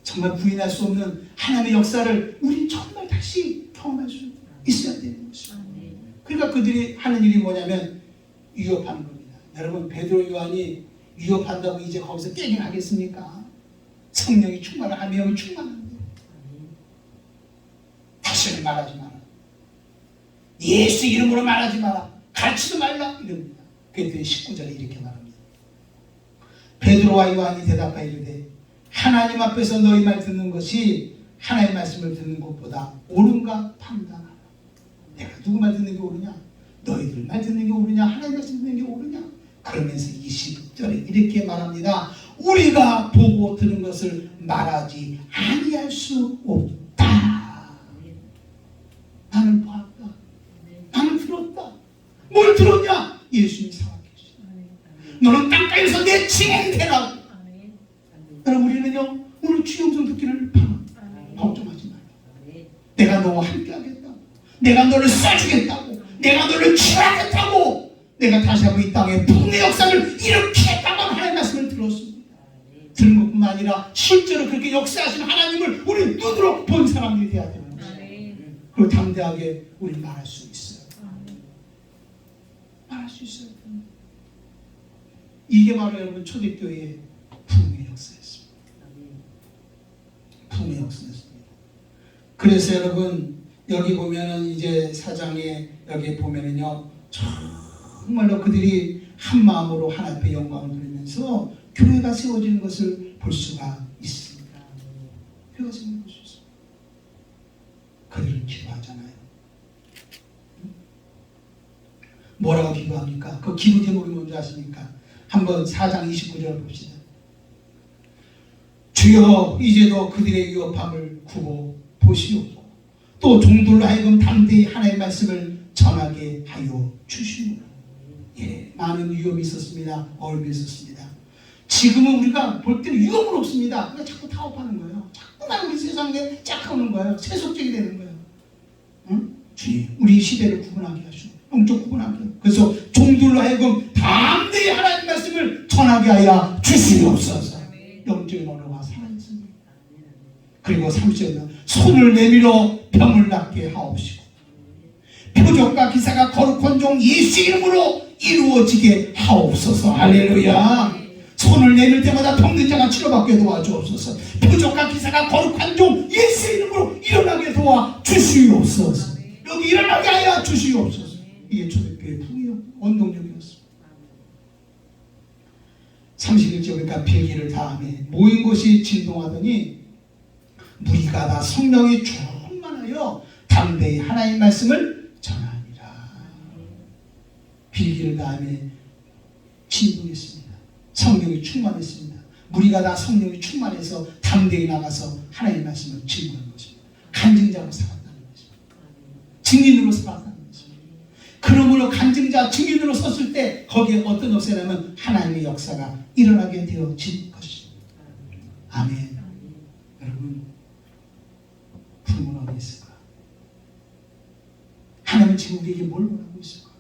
정말 부인할 수 없는 하나님의 역사를 우리 정말 다시 경험할 수 있어야 되는 것입니다. 그러니까 그들이 하는 일이 뭐냐면 위협하는 겁니다. 여러분 베드로 요한이 위협한다고 이제 거기서 깨긴 하겠습니까? 성령이 충만한 하나님이 충만한데 다시는 말하지 마라. 예수 이름으로 말하지 마라. 가르치지 말라 이럽니다. 그랬더니 19절에 이렇게 말합니다. 베드로와 요한이 대답하여 이르되 하나님 앞에서 너희 말 듣는 것이 하나님의 말씀을 듣는 것보다 옳은가 판단하라. 내가 누구 말 듣는 게 옳으냐? 너희들 말 듣는 게 옳으냐? 하나님 말씀 듣는 게 옳으냐? 그러면서 20절에 이렇게 말합니다. 우리가 보고 들은 것을 말하지 아니할 수 없다. 나는 보았다. 나는 들었다. 뭘 들었냐? 예수님이 살아계시다. 너는 땅가에서 내 증인 되라고. 여러분 우리는요 오늘 주의 음성 듣기를 걱정하지 말라. 내가 너와 함께 하겠다고. 내가 너를 써주겠다고. 내가 너를 취하겠다고. 내가 다시 한번 이 땅에 부흥의 역사를 일으키겠다고 하나님의 말씀을 들었습니다. 들은 것뿐만 아니라 실제로 그렇게 역사하신 하나님을 우리 눈으로 본 사람들이 되어야 되는 것입니다. 그리고 담대하게 우리 말할 수 있어요. 말할 수 있어요. 이게 바로 여러분 초대교회의 부흥의 역사였습니다. 부흥의 역사였습니다. 그래서 여러분 여기 보면은 이제 4장에 여기 보면은요 정말로 그들이 한 마음으로 하나님 앞에 영광을 돌리면서 교회가 세워지는 것을 볼 수가 있습니다. 교회가 세워지는 것이 있습니다. 그들은 기도하잖아요. 뭐라고 기도합니까? 그 기도 제목이 뭔지 아십니까? 한번 4장 29절을 봅시다. 주여 이제도 그들의 위협함을 구고 보시옵고 또 종들로 하여금 담대히 하나님의 말씀을 전하게 하여 주시옵고. 예, 많은 위협이 있었습니다. 어려움이 있었습니다. 지금은 우리가 볼 때는 위협은 없습니다. 그러니까 자꾸 타협하는 거예요. 자꾸만 우리 세상에 짝하는 거예요. 세속적이 되는 거예요. 응? 주님, 우리 시대를 구분하게 하시고 영적 구분하게. 그래서 종들로 하여금 담대히 하나님 말씀을 전하게 하여 주시옵소서. 영적인 언어가 살아있습니다. 그리고 3절은 손을 내밀어 병을 낫게 하옵시고 표적과 기사가 거룩한 종 예수 이름으로 이루어지게 하옵소서. 할렐루야. 손을 내밀 때마다 병든 자가 치료받게 도와주옵소서. 표적과 기사가 거룩한 종 예수 이름으로 일어나게 도와주시옵소서. 여기 일어나게 하여 주시옵소서. 이게 초대교회 풍이요 원동력이었습니다. 31절 보니까 필기를 다음에 모인 곳이 진동하더니 무리가 다 성령이 충만하여 담대히 하나님 말씀을 전하니라. 필기를 다음에 진동했습니다. 성령이 충만했습니다. 무리가 다 성령이 충만해서 담대히 나가서 하나님 말씀을 증거한 것입니다. 간증자로 살았다는 것입니다. 증인으로 살았다는 것입니다. 그러므로 간증자 증인으로 섰을 때 거기에 어떤 역사냐면 하나님의 역사가 일어나게 되어진 것입니다. 아멘. 여러분, 부흥은 어디 있을까? 하나님은 지금 우리에게 뭘 원하고 있을까?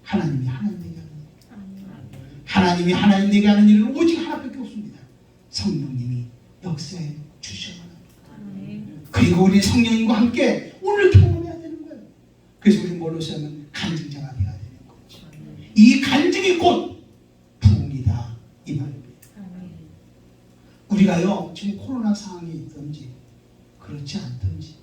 하나님이 하나님 되게 하는 하나님이 하나님 되게 하는 일은 오직 하나밖에 없습니다. 성령님이 역사해 주셔야 합니다. 그리고 우리 성령님과 함께 오늘 경험해야 되는 거예요. 그래서 우리 뭘로 쓰면 간증자가 되어야 되는 거죠. 이 간증이 곧 부흥이다 이 말입니다. 우리가요 지금 코로나 상황이 있든지 그렇지 않든지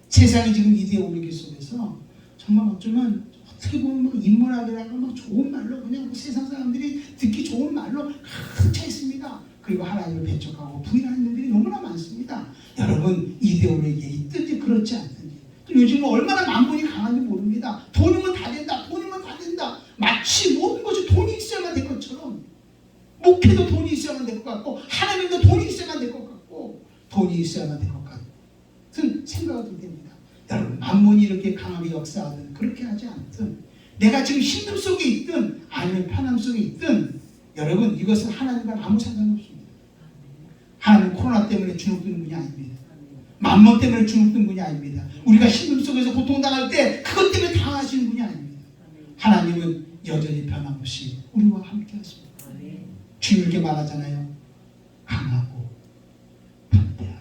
세상이 지금 이대 오르기 속에서 정말 어쩌면 어떻게 보면 막 인문학이라고 막 좋은 말로 그냥 세상 사람들이 듣기 좋은 말로 가득 차 있습니다. 그리고 하나님을 배척하고 부인하는 일들이 너무나 많습니다. 여러분 이데올로기에 있든지 그렇지 않든지 또 요즘은 얼마나 만본이 강한지 모릅니다. 돈이면 다 된다. 돈이면 다 된다. 마치 모든 것이 돈이 있어야만 될 것처럼 목회도 돈이 있어야만 될 것 같고 하나님도 돈이 있어야만 될 것 같고 돈이 있어야만 될 것 같은 생각이 됩니다. 여러분 만본이 이렇게 강하게 역사하든 그렇게 하지 않든 내가 지금 힘듦 속에 있든 아니면 편함 속에 있든 여러분 이것은 하나님과 아무 상관이 없습니다. 하나님 코로나 때문에 주눅드는 분이 아닙니다. 만몬 때문에 주눅드는 분이 아닙니다. 우리가 힘듦 속에서 고통당할 때 그것 때문에 당하시는 분이 아닙니다. 하나님은 여전히 변함없이 우리와 함께 하십니다. 주님 이렇게 말하잖아요. 강하고 담대하라.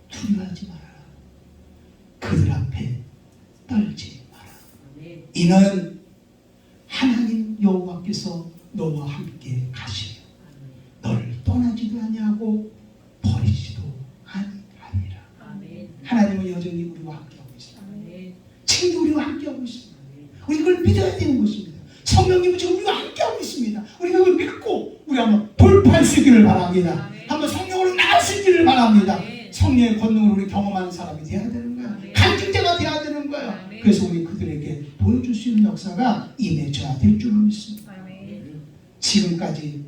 두려워하지 말아라. 그들 앞에 떨지 마라. 이는 하나님 여호와께서 너와 함께 가시며 너를 떠나지도 아니하고 버리지도 아니하리라. 하나님은 여전히 우리와 함께하고 있습니다. 지금 우리와 함께하고 있습니다. 우리 그걸 믿어야 되는 것입니다. 성령님은 지금 우리와 함께하고 있습니다. 우리가 그걸 믿고 우리 한번 돌파할 수 있기를 바랍니다. 한번 성령으로 나갈 수 있기를 바랍니다. 성령의 권능을 우리 경험하는 사람이 되어야 되는 거예요. 간증자가 되어야 되는 거예요. 그래서 우리 그들에게 보여줄 수 있는 역사가 임해져야 될 줄로 믿습니다. 지금까지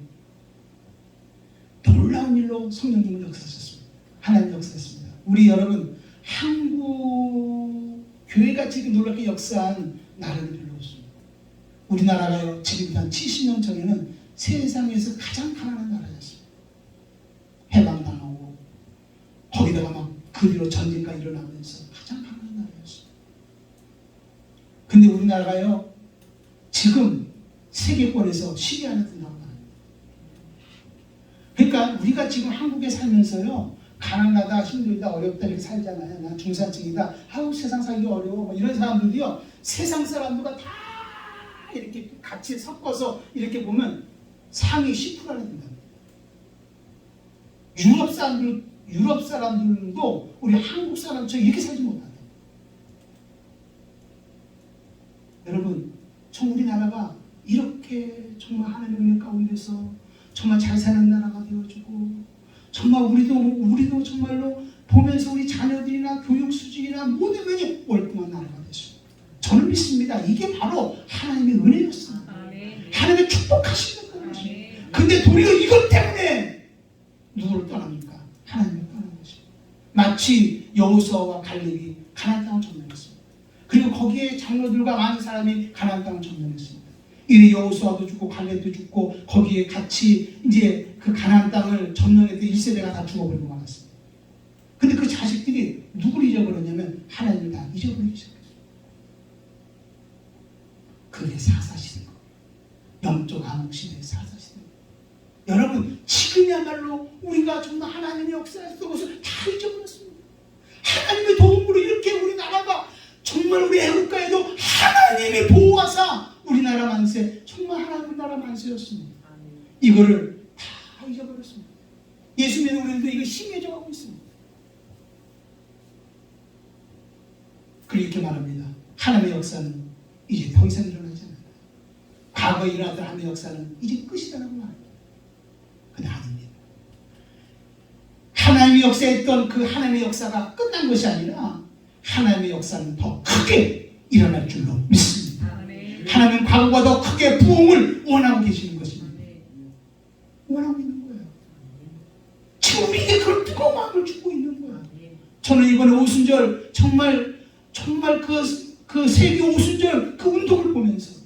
놀라운 일로 성령님은 역사하셨습니다. 하나님 역사했습니다. 우리 여러분 한국 교회가 지금 놀랍게 역사한 나라는 별로 없습니다. 우리나라가요 지금 한 70년 전에는 세상에서 가장 가난한 나라였습니다. 해방당하고 거기다가 막 그 뒤로 전쟁가 일어나면서 가장 가난한 나라였습니다. 근데 우리나라가요 지금 세계권에서 10위 안에 든다고 합니다. 그러니까 우리가 지금 한국에 살면서요 가난하다 힘들다 어렵다 이렇게 살잖아요. 난 중산층이다 아우 세상 살기 어려워 뭐 이런 사람들이요 세상 사람들과 다 이렇게 같이 섞어서 이렇게 보면 상위 10% 안에 든답니다. 유럽 사람들도 우리 한국 사람처럼 이렇게 살지 못한다. 여러분, 우리나라가 이렇게 정말 하나님의 은혜 가운데서 정말 잘 사는 나라가 되어주고 정말 우리도 정말로 보면서 우리 자녀들이나 교육 수준이나 모든 면이 월등한 나라가 됐습니다. 저는 믿습니다. 이게 바로 하나님의 은혜였습니다. 하나님의 축복하시는 거예요. 근데 도리어 이것 때문에 누구를 떠납니까? 하나님을 떠난 것입니다. 마치 여호수아와 갈렙이 가나안 땅을 점령했습니다. 그리고 거기에 장로들과 많은 사람이 가나안 땅을 점령했습니다. 이래 여호수아도 죽고 갈렙도 죽고 거기에 같이 이제 그 가나안 땅을 점령했던 1세대가 다 죽어버리고 말았습니다. 근데 그 자식들이 누굴 잊어버렸냐면 하나님을 다 잊어버리기 시작했어요. 그게 사사시대, 영적 암흑시대의 사사시대. 여러분, 지금이야말로 우리가 정말 하나님의 역사에 쓴 것을 다 잊어버렸습니다. 하나님의 도움으로 이렇게 우리나라가 정말 우리 애국가에도 하나님이 보호하사 우리나라 만세, 정말 하나님 나라 만세였습니다. 이거를 다 잊어버렸습니다. 예수 믿는 우리들도 이거 심해져 가고 있습니다. 그렇게 말합니다. 하나님의 역사는 이제 더 이상 일어나지 않는다. 과거에 일어났던 하나님의 역사는 이제 끝이라고 말합니다. 근데 아닙니다. 하나님의 역사했던 그 하나님의 역사가 끝난 것이 아니라 하나님의 역사는 더 크게 일어날 줄로 믿습니다. 하나님은 과거보다 더 크게 부흥을 원하고 계시는 것입니다. 원하고 있는 거예요. 지금 우리에게 그런 뜨거운 마음을 주고 있는 거예요. 저는 이번에 오순절 정말 그 세계 오순절 그 운동을 보면서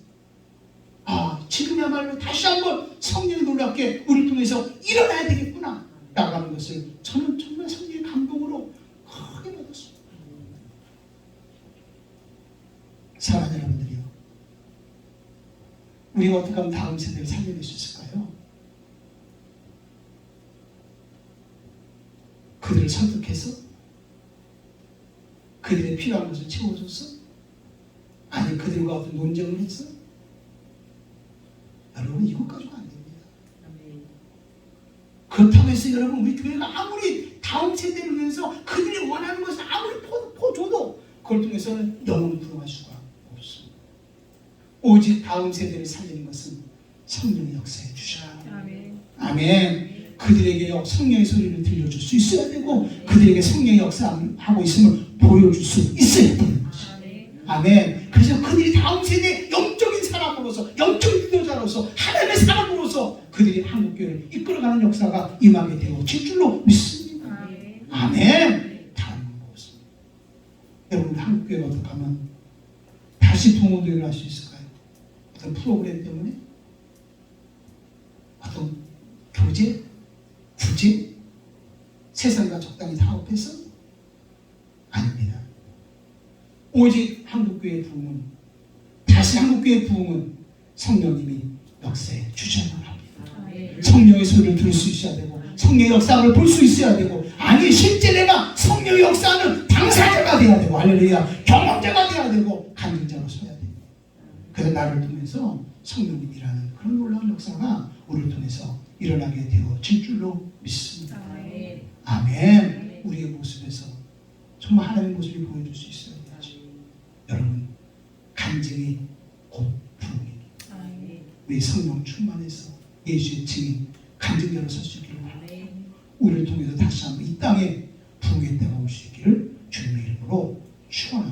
지금이야말로 다시 한번 성령이 놀랍게 우리를 통해서 일어나야 되겠구나 라고 하는 것을 저는 정말 성령의 감동으로 크게 받았습니다. 사랑하는 여러분들이요, 우리가 어떻게 하면 다음 세대를 살려낼 수 있을까요? 그들을 설득해서 그들의 필요한 것을 채워줘서, 아니 그들과 어떤 논쟁을 해서, 여러분 이것 가지고 안 됩니다. 그렇다고 해서 여러분 우리 교회가 아무리 다음 세대를 위해서 그들이 원하는 것을 아무리 퍼줘도 그걸 통해서는 영혼을 부흥할 수가 없습니다. 오직 다음 세대를 살리는 것은 성령의 역사에 주셔야 합니다. 아멘. 그들에게 성령의 소리를 들려줄 수 있어야 되고 그들에게 성령의 역사하고 있음을 보여줄 수 있어야 되는 것입니다. 아멘. 그래서 그들이 다음 세대의 영적인 사람으로서, 영적인 지도자로서, 하나님의 사람으로서 그들이 한국교회를 이끌어가는 역사가 임하게 되어질 줄로 믿습니다. 아멘. 다음 것은 여러분, 한국교회가 어떻게 하면 다시 부흥운동을 할 수 있을까요? 어떤 프로그램 때문에? 어떤 교제? 구제? 세상과 적당히 타협해서? 아닙니다. 오직 한국교회의 부흥은, 다시 한국교회의 부흥은 성령님이 역사에 주장을 합니다. 성령의 소리를 들을 수 있어야 되고 성령의 역사를 볼 수 있어야 되고, 아니 실제 내가 성령의 역사는 당사자가 되어야 되고, 할렐루야, 경험자가 되어야 되고 간증자로 서야 돼요. 그래서 나를 통해서 성령님이라는 그런 놀라운 역사가 우리를 통해서 일어나게 되어질 줄로 믿습니다. 아멘. 우리의 모습에서 정말 하나님의 모습을 보여줄 수 있어야 되지. 여러분, 간증이 곧 부흥입니다. 우리 성령 충만해서 예수의 증인, 간증자로 설 수 있기를 바랍니다. 우리를 통해서 다시 한번 이 땅에 부흥의 때가 올 수 있기를 주님의 이름으로 축원합니다.